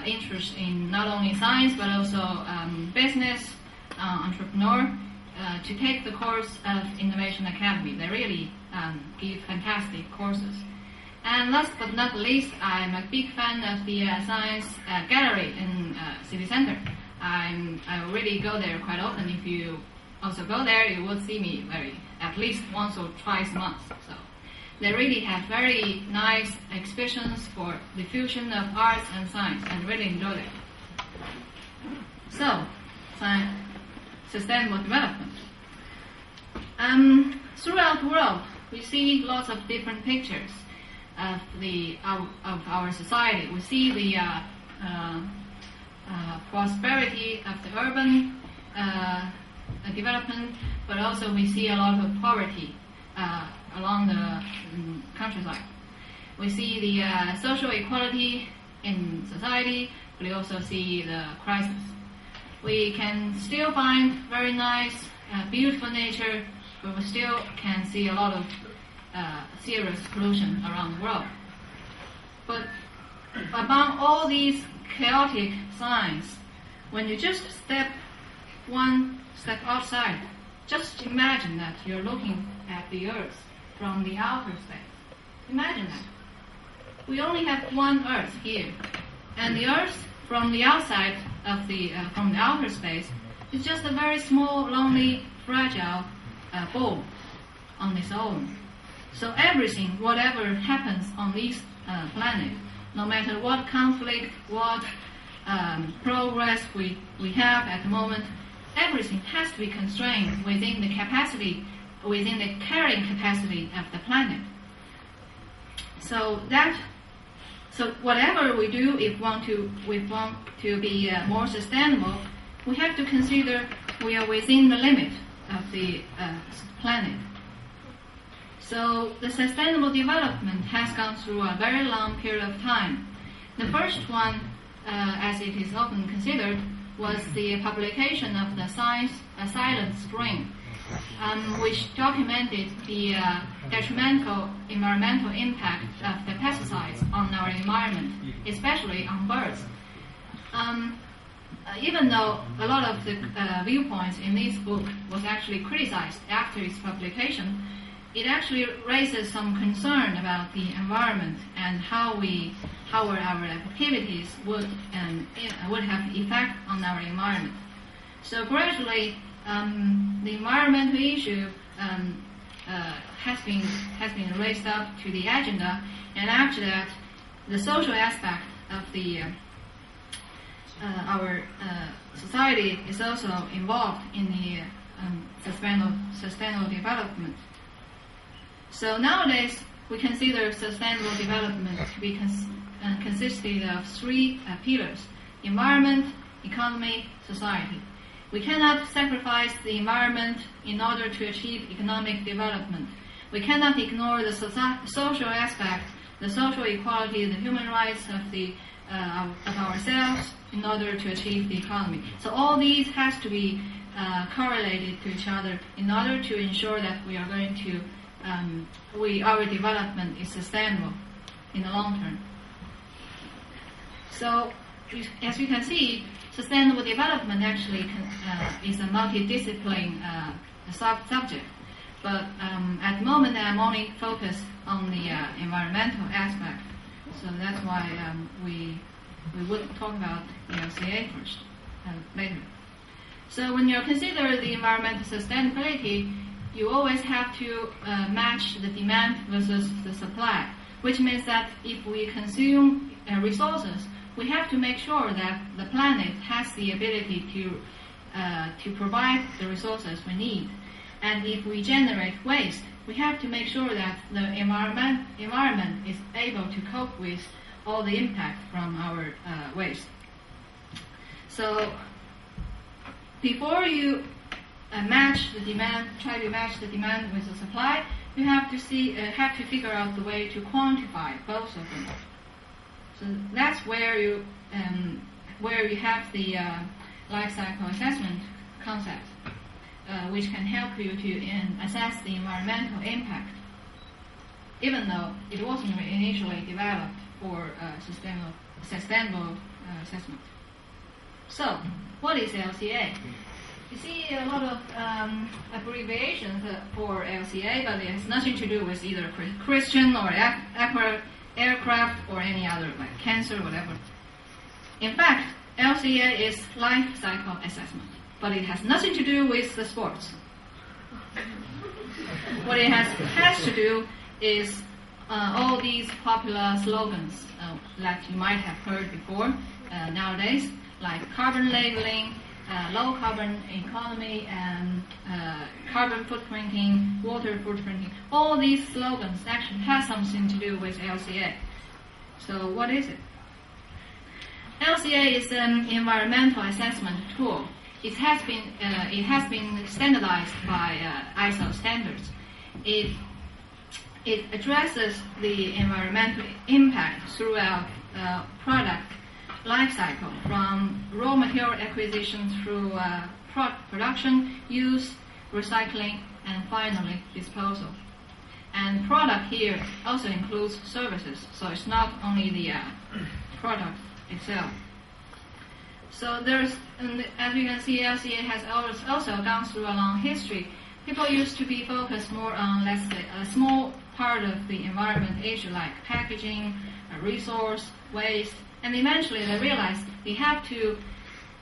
interest in not only science but also business, entrepreneur, to take the course of Innovation Academy. They really give fantastic courses. And last but not least, I'm a big fan of the science gallery in city center. I really go there quite often. If you also go there, you will see me at least once or twice a month. So they really have very nice exhibitions for the fusion of arts and science, and really enjoy it. So, sustainable development. Throughout the world, we see lots of different pictures of our society. We see the prosperity of the urban development, but also we see a lot of poverty along the countryside. We see the social equality in society, but we also see the crisis. We can still find very nice, beautiful nature, but we still can see a lot of serious pollution around the world. But among all these chaotic signs, when you just step one step outside, just imagine that you're looking at the Earth from the outer space. Imagine that. We only have one Earth here, and the Earth from the outside of from the outer space is just a very small, lonely, fragile ball on its own. So everything, whatever happens on this planet, no matter what conflict, what progress we have at the moment, everything has to be constrained within the carrying capacity of the planet. So whatever we do, if we want to be more sustainable, we have to consider we are within the limit of the planet. So the sustainable development has gone through a very long period of time. The first one, as it is often considered, was the publication of the Silent Spring, which documented the detrimental environmental impact of the pesticides on our environment, especially on birds. Even though a lot of the viewpoints in this book was actually criticized after its publication, it actually raises some concern about the environment and how our activities would have effect on our environment. So gradually, the environmental issue has been raised up to the agenda, and after that, the social aspect of our society is also involved in the sustainable development. So nowadays, we consider sustainable development to be consisted of three pillars: environment, economy, society. We cannot sacrifice the environment in order to achieve economic development. We cannot ignore the social aspect, the social equality, the human rights of ourselves in order to achieve the economy. So all these has to be correlated to each other in order to ensure that we are going to our development is sustainable in the long term. So, as you can see, sustainable development actually is a multidisciplinary subject. But at the moment, I'm only focused on the environmental aspect. So that's why we would talk about LCA first, later. So when you consider the environmental sustainability, you always have to match the demand versus the supply, which means that if we consume resources, we have to make sure that the planet has the ability to provide the resources we need. And if we generate waste, we have to make sure that the environment is able to cope with all the impact from our waste. So before you try to match the demand with the supply, you have to figure out the way to quantify both of them. So that's where you have the life cycle assessment concept, which can help you to assess the environmental impact, even though it wasn't initially developed for sustainable assessment. So, what is LCA? You see a lot of abbreviations for LCA, but it has nothing to do with either Christian or aircraft or any other, like cancer, whatever. In fact, LCA is life cycle assessment, but it has nothing to do with the sports. What it has to do is all these popular slogans that you might have heard before nowadays, like carbon labeling, low carbon economy, and carbon footprinting, water footprinting. All these slogans actually have something to do with LCA. So what is it? LCA is an environmental assessment tool. It has been standardized by ISO standards. It addresses the environmental impact throughout product life cycle, from raw material acquisition through production, use, recycling, and finally disposal. And product here also includes services, so it's not only the product itself. So there's, as you can see, LCA has also gone through a long history. People used to be focused more on, let's say, a small part of the environment issue like packaging, resource, waste, and eventually they realized they have to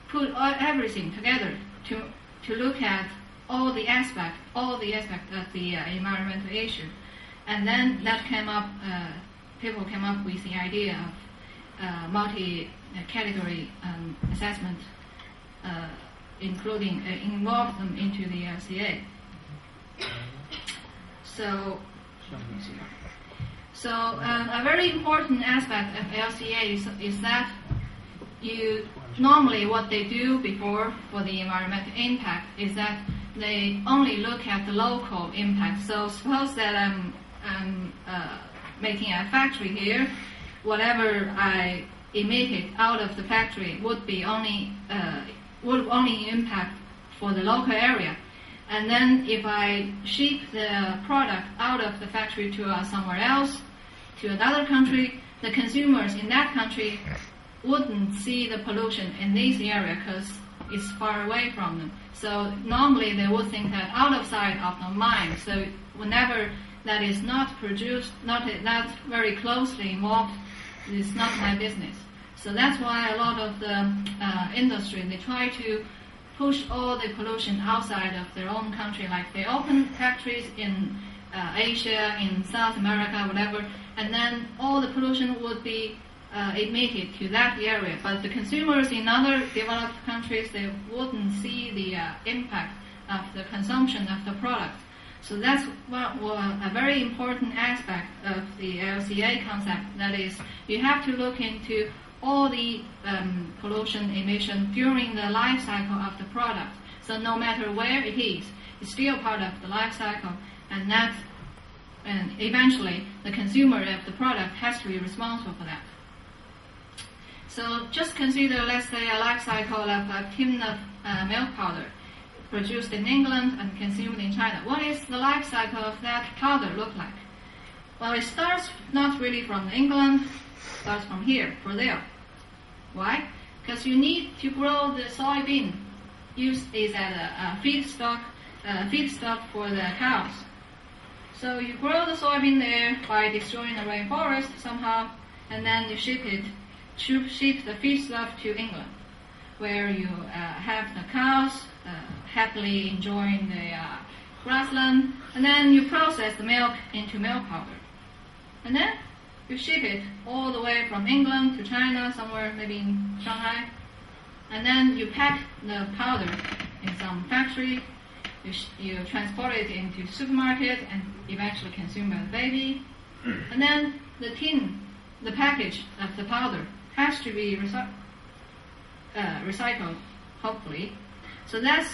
put everything together to look at all the aspects of the environmental issue. And then that came up, people came up with the idea of multi-category assessment, including involve them into the LCA. So a very important aspect of LCA is that you normally what they do before for the environmental impact is that they only look at the local impact. So suppose that I'm making a factory here, whatever I emitted out of the factory would only impact for the local area. And then if I ship the product out of the factory to somewhere else, to another country, the consumers in that country wouldn't see the pollution in this area because it's far away from them. So normally they would think that out of sight, out of mind. So whenever that is not produced, not very closely involved, it's not my business. So that's why a lot of the industry, they try to push all the pollution outside of their own country, like they open factories in Asia, in South America, whatever, and then all the pollution would be emitted to that area. But the consumers in other developed countries, they wouldn't see the impact of the consumption of the product. So that's a very important aspect of the LCA concept. That is, you have to look into all the pollution emission during the life cycle of the product. So no matter where it is, it's still part of the life cycle, and eventually the consumer of the product has to be responsible for that. So just consider, let's say, a life cycle of a tin of milk powder produced in England and consumed in China. What is the life cycle of that powder look like? Well, it starts not really from England, it starts from here, for there. Why? Because you need to grow the soybean. Use is as a feedstock for the cows. So you grow the soybean there by destroying the rainforest somehow, and then you ship the feedstock to England, where you have the cows happily enjoying the grassland, and then you process the milk into milk powder. And then you ship it all the way from England to China, somewhere maybe in Shanghai, and then you pack the powder in some factory, you transport it into supermarket and eventually consumed by the baby, and then the package of the powder has to be recycled, hopefully. So that's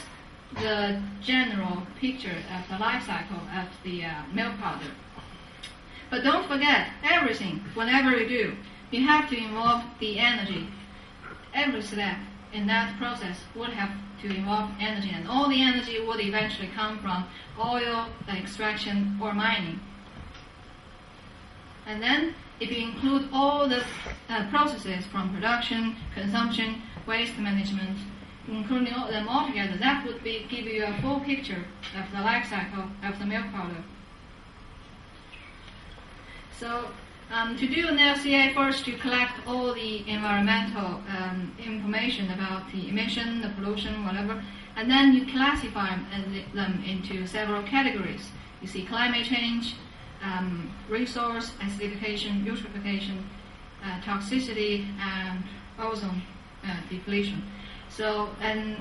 the general picture of the life cycle of the milk powder. But don't forget, everything, whatever you do, you have to involve the energy. Every step in that process would have to involve energy, and all the energy would eventually come from oil extraction or mining. And then, if you include all the processes from production, consumption, waste management, including all them all together, that would give you a full picture of the life cycle of the milk powder. So to do an LCA, first you collect all the environmental information about the emission, the pollution, whatever, and then you classify them into several categories. You see climate change, resource, acidification, eutrophication, toxicity, and ozone depletion. So, and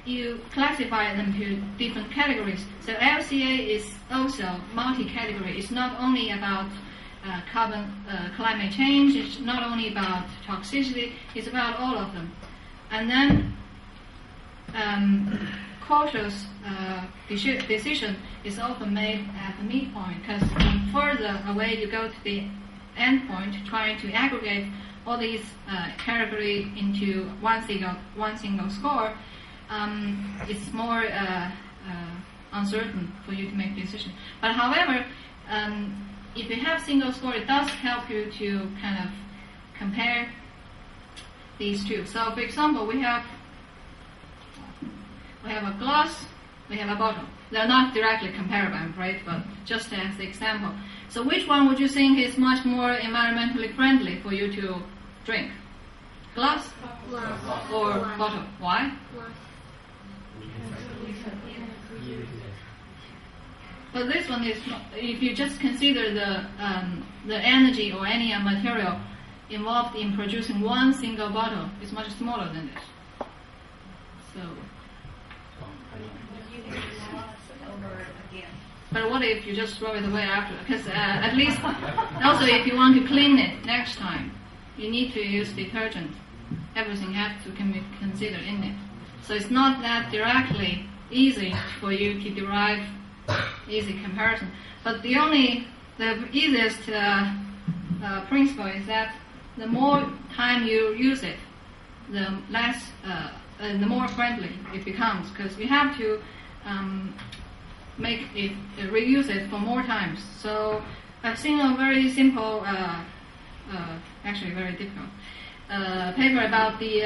you classify them to different categories. So LCA is also multi-category. It's not only about climate change, it's not only about toxicity, it's about all of them. And then cautious decision is often made at the midpoint, because the further away you go to the endpoint, trying to aggregate all these categories into one single score, it's more uncertain for you to make a decision. But however, if you have single score, it does help you to kind of compare these two. So, for example, we have a glass, we have a bottle. They're not directly comparable, I'm afraid, but just as the example. So which one would you think is much more environmentally friendly for you to drink? Glass or bottle? Why? But this one is, if you just consider the energy or any material involved in producing one single bottle, is much smaller than this. So. But what if you just throw it away after? Because at least, also if you want to clean it next time, you need to use detergent. Everything has to be considered in it. So it's not that directly easy for you to derive easy comparison. But the easiest principle is that the more time you use it, the less, the more friendly it becomes. Because you have to make it, reuse it for more times. So I've seen a very simple, actually very difficult, paper about the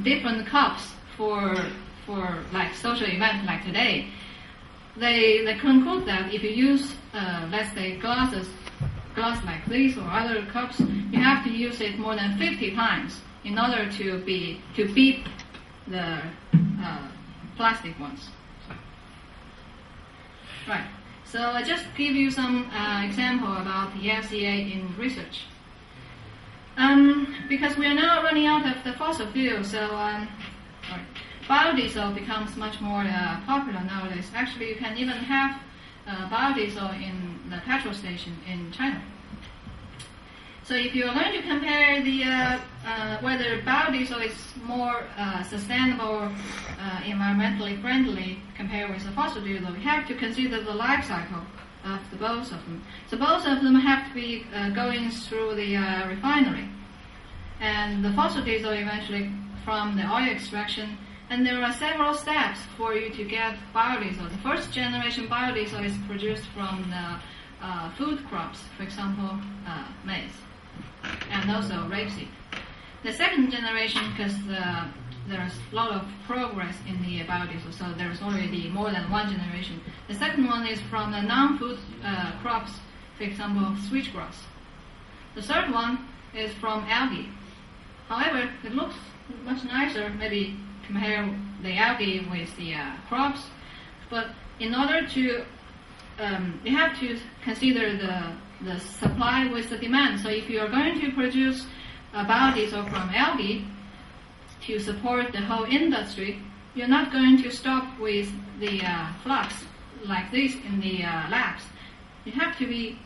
different cups for like social events like today. They conclude that if you use, let's say, glass like this or other cups, you have to use it more than 50 times in order to beat the plastic ones. Right. So I just give you some example about the LCA in research. Because we are now running out of the fossil fuel, so biodiesel becomes much more popular nowadays. Actually, you can even have biodiesel in the petrol station in China. So if you are going to compare the whether biodiesel is more sustainable, environmentally friendly compared with the fossil diesel, we have to consider the life cycle of the both of them. So both of them have to be going through the refinery, and the fossil diesel eventually from the oil extraction. And there are several steps for you to get biodiesel. The first generation biodiesel is produced from the food crops, for example, maize, and also rapeseed. The second generation, because there's a lot of progress in the biodiesel, so there's already more than one generation. The second one is from the non-food crops, for example, switchgrass. The third one is from algae. However, it looks much nicer, maybe compare the algae with the crops, but in order to, you have to consider the supply with the demand. So if you are going to produce biodiesel from algae to support the whole industry, you're not going to stop with the flux like this in the labs. You have to be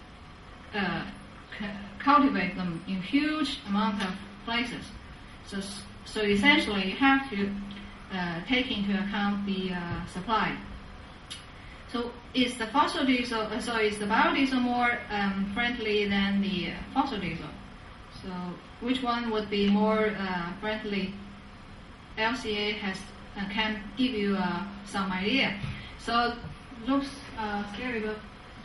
cultivate them in huge amount of places. So essentially, you have to take into account the supply. So is the biodiesel more friendly than the fossil diesel? So which one would be more friendly? LCA can give you some idea. So it looks scary, but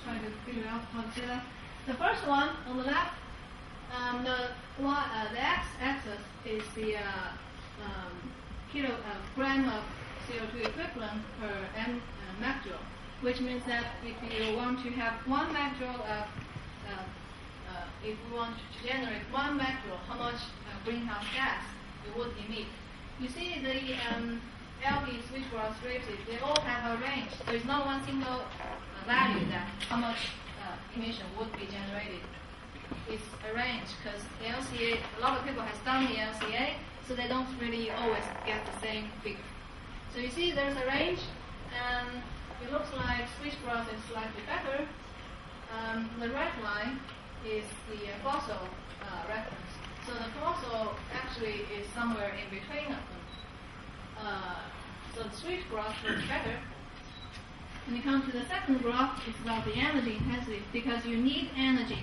try to figure out how to do that. The first one on the left, the x-axis is the kilogram of CO2 equivalent per megajoule, which means that if you want to have 1 megajoule of, if you want to generate 1 megajoule, how much greenhouse gas it would emit. You see the algae, switchgrass, rapeseed, they all have a range. There is not one single value that how much emission would be generated. It's a range because the LCA, a lot of people have done the LCA, so they don't really always get the same figure. So you see there's a range, and it looks like switchgrass is slightly better. The red line is the fossil reference. So the fossil actually is somewhere in between of them. So the switchgrass looks better. When you come to the second graph, it's about the energy intensity, because you need energy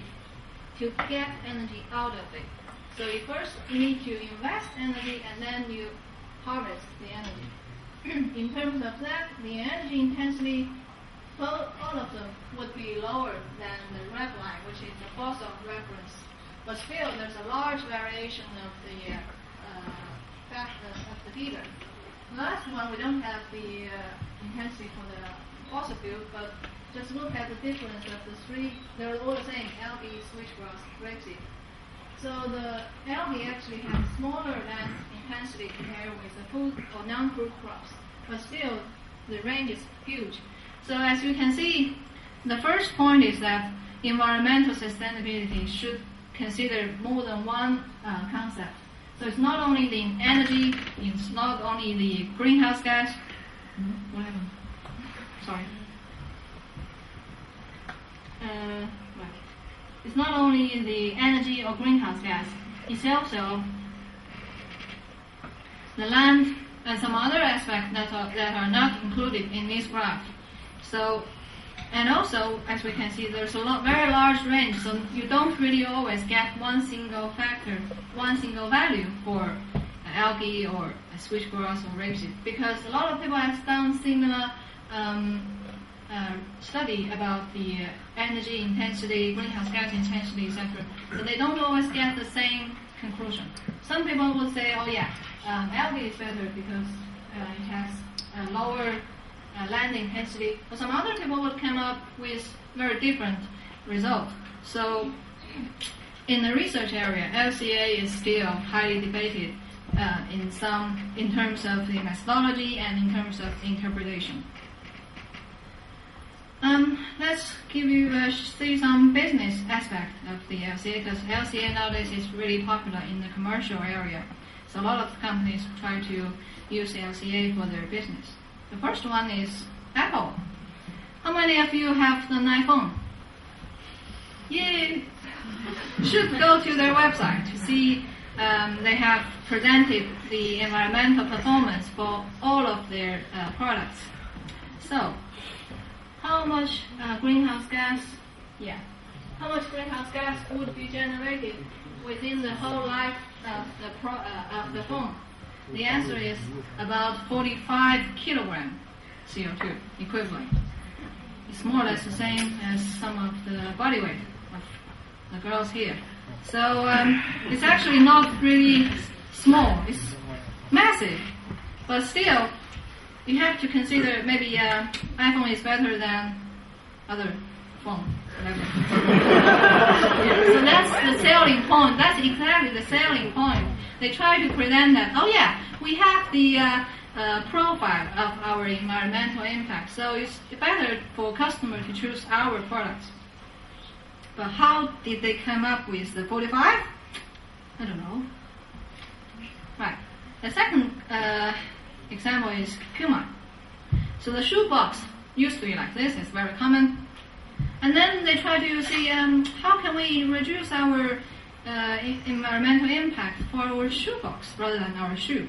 to get energy out of it. So you first need to invest energy and then you harvest the energy. In terms of that, the energy intensity, all of them would be lower than the red line, which is the fossil reference. But still, there's a large variation of the feeder. The last one, we don't have the intensity for the fossil fuel, but just look at the difference of the three. They're all the same: algae, switchgrass, rapeseed. So the algae actually has smaller land intensity compared with the food or non-food crops, but still the range is huge. So as you can see, the first point is that environmental sustainability should consider more than one concept. So it's not only the energy, it's not only the greenhouse gas. What happened? Sorry. Right. It's not only the energy or greenhouse gas, it's also the land and some other aspects that are not included in this graph. So, and also, as we can see, there's a very large range, so you don't really always get one single factor, one single value for algae or switchgrass or rapeseed, because a lot of people have done similar study about the energy intensity, greenhouse gas intensity, etc., but they don't always get the same conclusion. Some people will say, oh yeah, algae is better because it has a lower land intensity, but some other people would come up with very different results. So in the research area, LCA is still highly debated in terms of the methodology and in terms of interpretation. Let's see some business aspect of the LCA, because LCA nowadays is really popular in the commercial area. So a lot of companies try to use LCA for their business. The first one is Apple. How many of you have an iPhone? You should go to their website to see they have presented the environmental performance for all of their products. So, how much greenhouse gas? Yeah. How much greenhouse gas would be generated within the whole life of the phone? The answer is about 45 kilogram CO2 equivalent. It's more or less the same as some of the body weight of the girls here. So it's actually not really small. It's massive. But still, you have to consider maybe iPhone is better than other phone. So that's the selling point. That's exactly the selling point. They try to present that, oh yeah, we have the profile of our environmental impact, so it's better for customer to choose our products. But how did they come up with the 45? I don't know. Right. The second example is Puma. So the shoe box used to be like this, it's very common. And then they try to see how can we reduce our environmental impact for our shoe box rather than our shoe.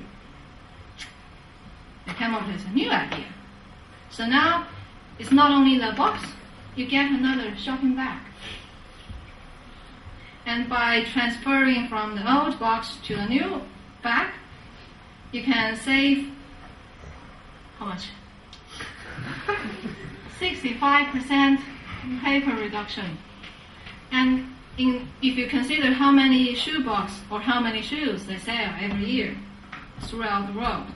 They came up with a new idea. So now it's not only the box, you get another shopping bag. And by transferring from the old box to the new bag, you can save how much? 65% paper reduction. And if you consider how many shoe box or how many shoes they sell every year throughout the world,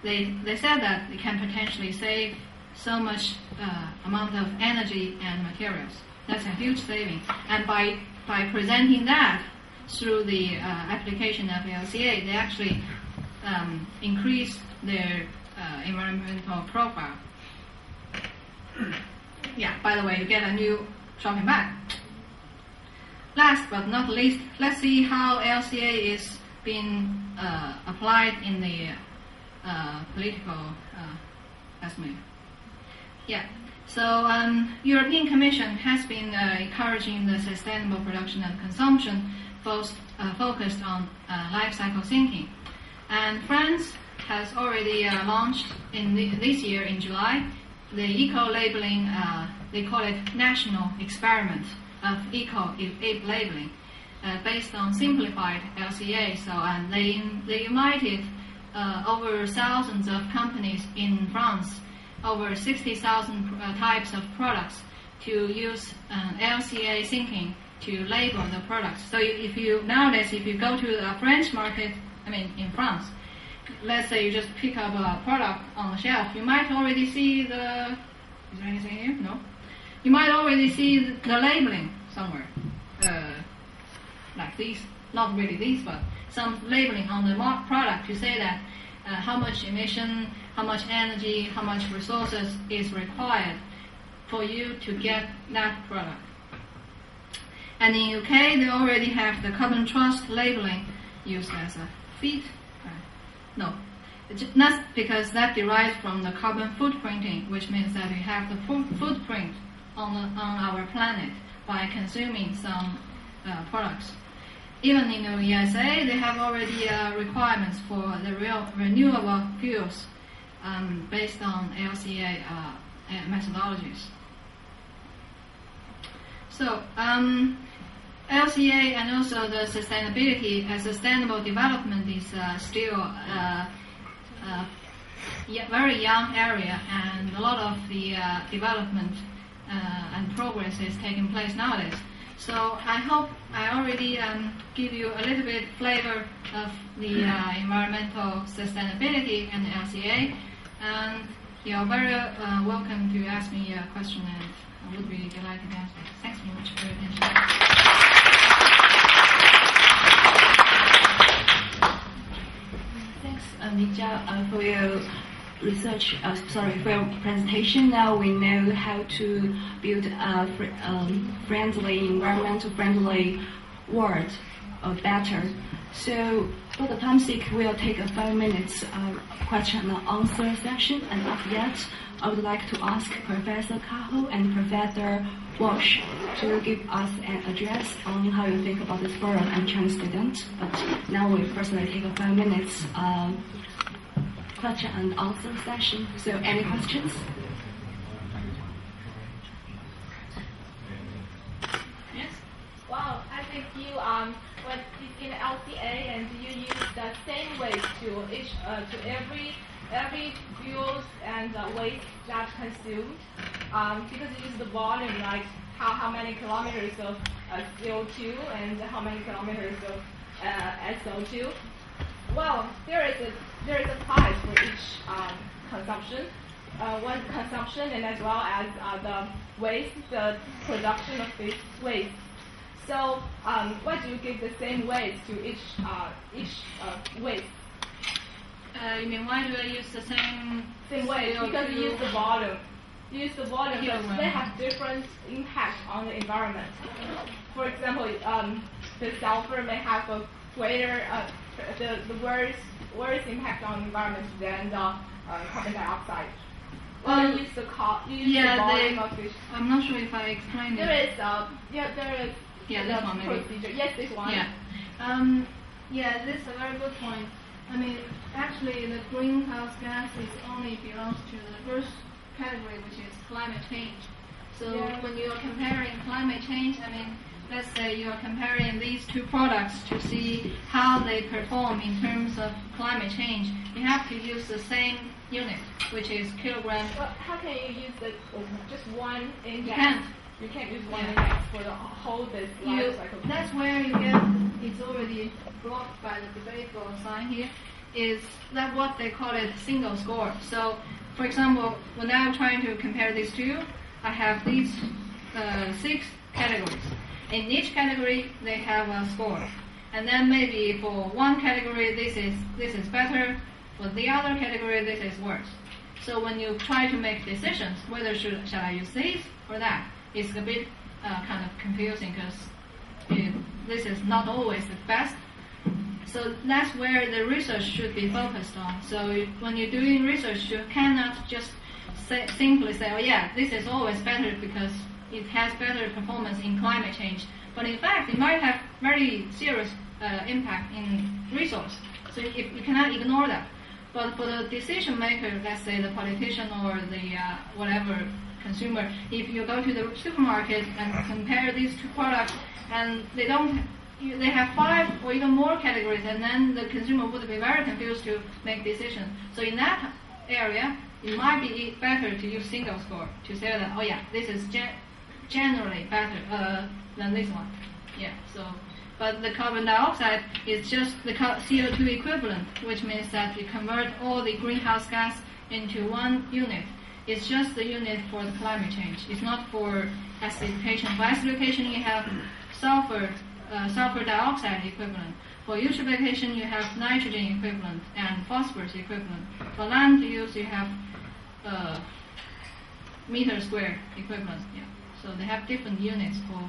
they said that they can potentially save so much amount of energy and materials. That's a huge saving. And by presenting that through the application of LCA, they actually increase their environmental profile. Yeah, by the way, you get a new shopping bag. Last but not least, let's see how LCA is being applied in the political estimate. Yeah. So European Commission has been encouraging the sustainable production and consumption focused on life cycle thinking. And France has already launched this year in July the eco-labeling, they call it national experiment of labeling based on simplified LCA. So they invited over thousands of companies in France, over 60,000 types of products to use LCA thinking to label the products. So nowadays if you go to a French market, in France, let's say you just pick up a product on the shelf, you might already see is there anything here? No? You might already see the labeling somewhere, like these, not really these, but some labeling on the product to say that how much emission, how much energy, how much resources is required for you to get that product. And in UK, they already have the carbon trust labeling used as a feed. No, that's because that derives from the carbon footprinting, which means that we have the footprint on our planet by consuming some products. Even in the USA, they have already requirements for the renewable fuels based on LCA methodologies. So LCA and also the sustainability and sustainable development is still very young area, and a lot of the development and progress is taking place nowadays. So I hope I already give you a little bit flavor of the environmental sustainability and LCA, and you're very welcome to ask me a question, and I would be delighted to answer. Thanks very much for your attention. Thanks, Nija, for your for your presentation. Now we know how to build a friendly, environmental friendly world better. So for the time's sake, we'll take a 5 minutes question and answer session, and after that, I would like to ask Professor Cahill and Professor Walsh to give us an address on how you think about this forum and Chinese students. But now we personally take a 5 minutes question and answer session. So any questions? Yes? Wow, I think you went in LCA and you use the same way to every fuels and waste that consumed, because you use the volume, like how many kilometers of CO2 and how many kilometers of SO2. Well, there is a price for each consumption, one consumption, and as well as the waste, the production of this waste. So, why do you give the same weight to each waste? You mean why do I use the same weight? Because you use the volume. You use the volume, but they have different impact on the environment. For example, the sulfur may have a greater, the worse impact on the environment than the carbon dioxide. Well, you use the volume of each. I'm not sure if I explained there it. There is. Yeah, this one maybe. Procedure. Yes, this one. Yeah, this is a very good point. I mean, actually, the greenhouse gases only belongs to the first category, which is climate change. So when you are comparing climate change, I mean, let's say you are comparing these two products to see how they perform in terms of climate change, you have to use the same unit, which is kilogram. Well, how can you use just one index? You can't. You can't use one index for the whole this life cycle. That's where you get, it's already blocked by the debate or sign here, is that what they call it single score. So, for example, when I'm trying to compare these two, I have these 6 categories. In each category, they have a score. And then maybe for one category, this is better. For the other category, this is worse. So when you try to make decisions, whether shall I use this or that, it's a bit kind of confusing because this is not always the best. So that's where the research should be focused on. So when you're doing research, you cannot just simply say, oh yeah, this is always better because it has better performance in climate change. But in fact, it might have very serious impact in resource. So you cannot ignore that. But for the decision maker, let's say the politician or the whatever consumer. If you go to the supermarket and compare these two products, and they have 5 or even more categories, and then the consumer would be very confused to make decisions. So in that area, it might be better to use single score to say that, oh yeah, this is generally better than this one. Yeah. So, but the carbon dioxide is just the CO2 equivalent, which means that you convert all the greenhouse gas into one unit. It's just the unit for the climate change. It's not for acidification. For acidification, you have sulfur dioxide equivalent. For eutrophication, you have nitrogen equivalent and phosphorus equivalent. For land use, you have meter square equivalent. Yeah. So they have different units for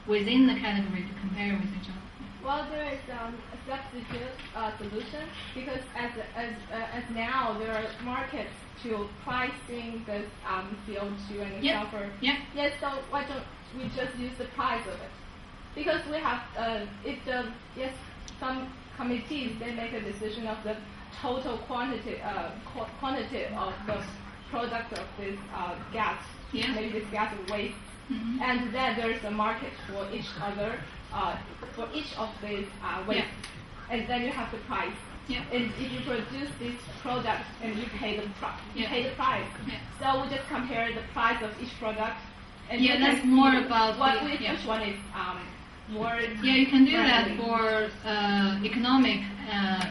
within the category to compare with each other. Well, there is a substitute solution because as now there are markets to pricing the CO2 and the sulfur. Yeah. Yes. So why don't we just use the price of it? Because we have some committees they make a decision of the total quantity of the product of this gas. Yeah. Maybe this gas waste. Mm-hmm. And then there's a market for each of these waste, and then you have the price. Yeah. And if you produce this product and you pay the price, Yeah. So we just compare the price of each product. And that's more about which one is more. Yeah, you can do that for economic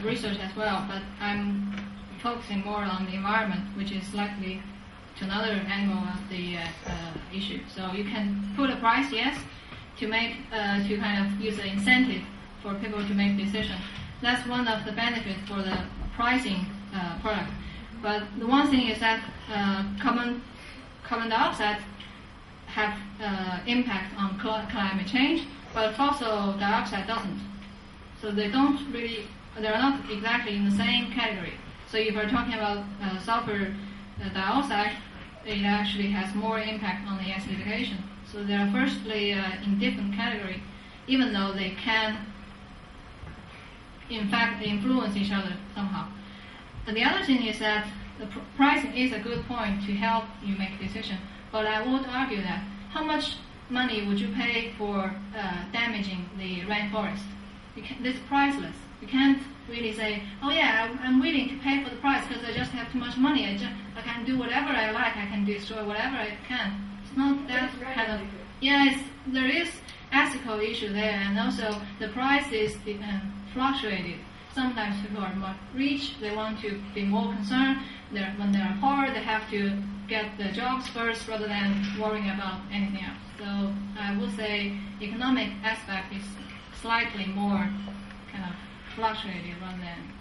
research as well, but I'm focusing more on the environment, which is likely to another angle of the issue. So you can put a price, yes, to kind of use an incentive for people to make decisions. That's one of the benefits for the pricing product. But the one thing is that carbon dioxide have impact on climate change, but fossil dioxide doesn't. So they're not exactly in the same category. So if we're talking about sulfur dioxide, it actually has more impact on the acidification. So they are firstly in different category, even though they can, in fact, influence each other somehow. And the other thing is that the pricing is a good point to help you make a decision. But I would argue that how much money would you pay for damaging the rainforest? This is priceless. You can't really say, oh yeah, I'm willing to pay for the price because I just have too much money. I can do whatever I like. I can destroy whatever I can. It's not that kind of. Yeah, there is ethical issue there, and also the price is fluctuated. Sometimes people are more rich. They want to be more concerned. When they're poor, they have to get the jobs first rather than worrying about anything else. So I would say economic aspect is slightly more kind of fluctuated rather than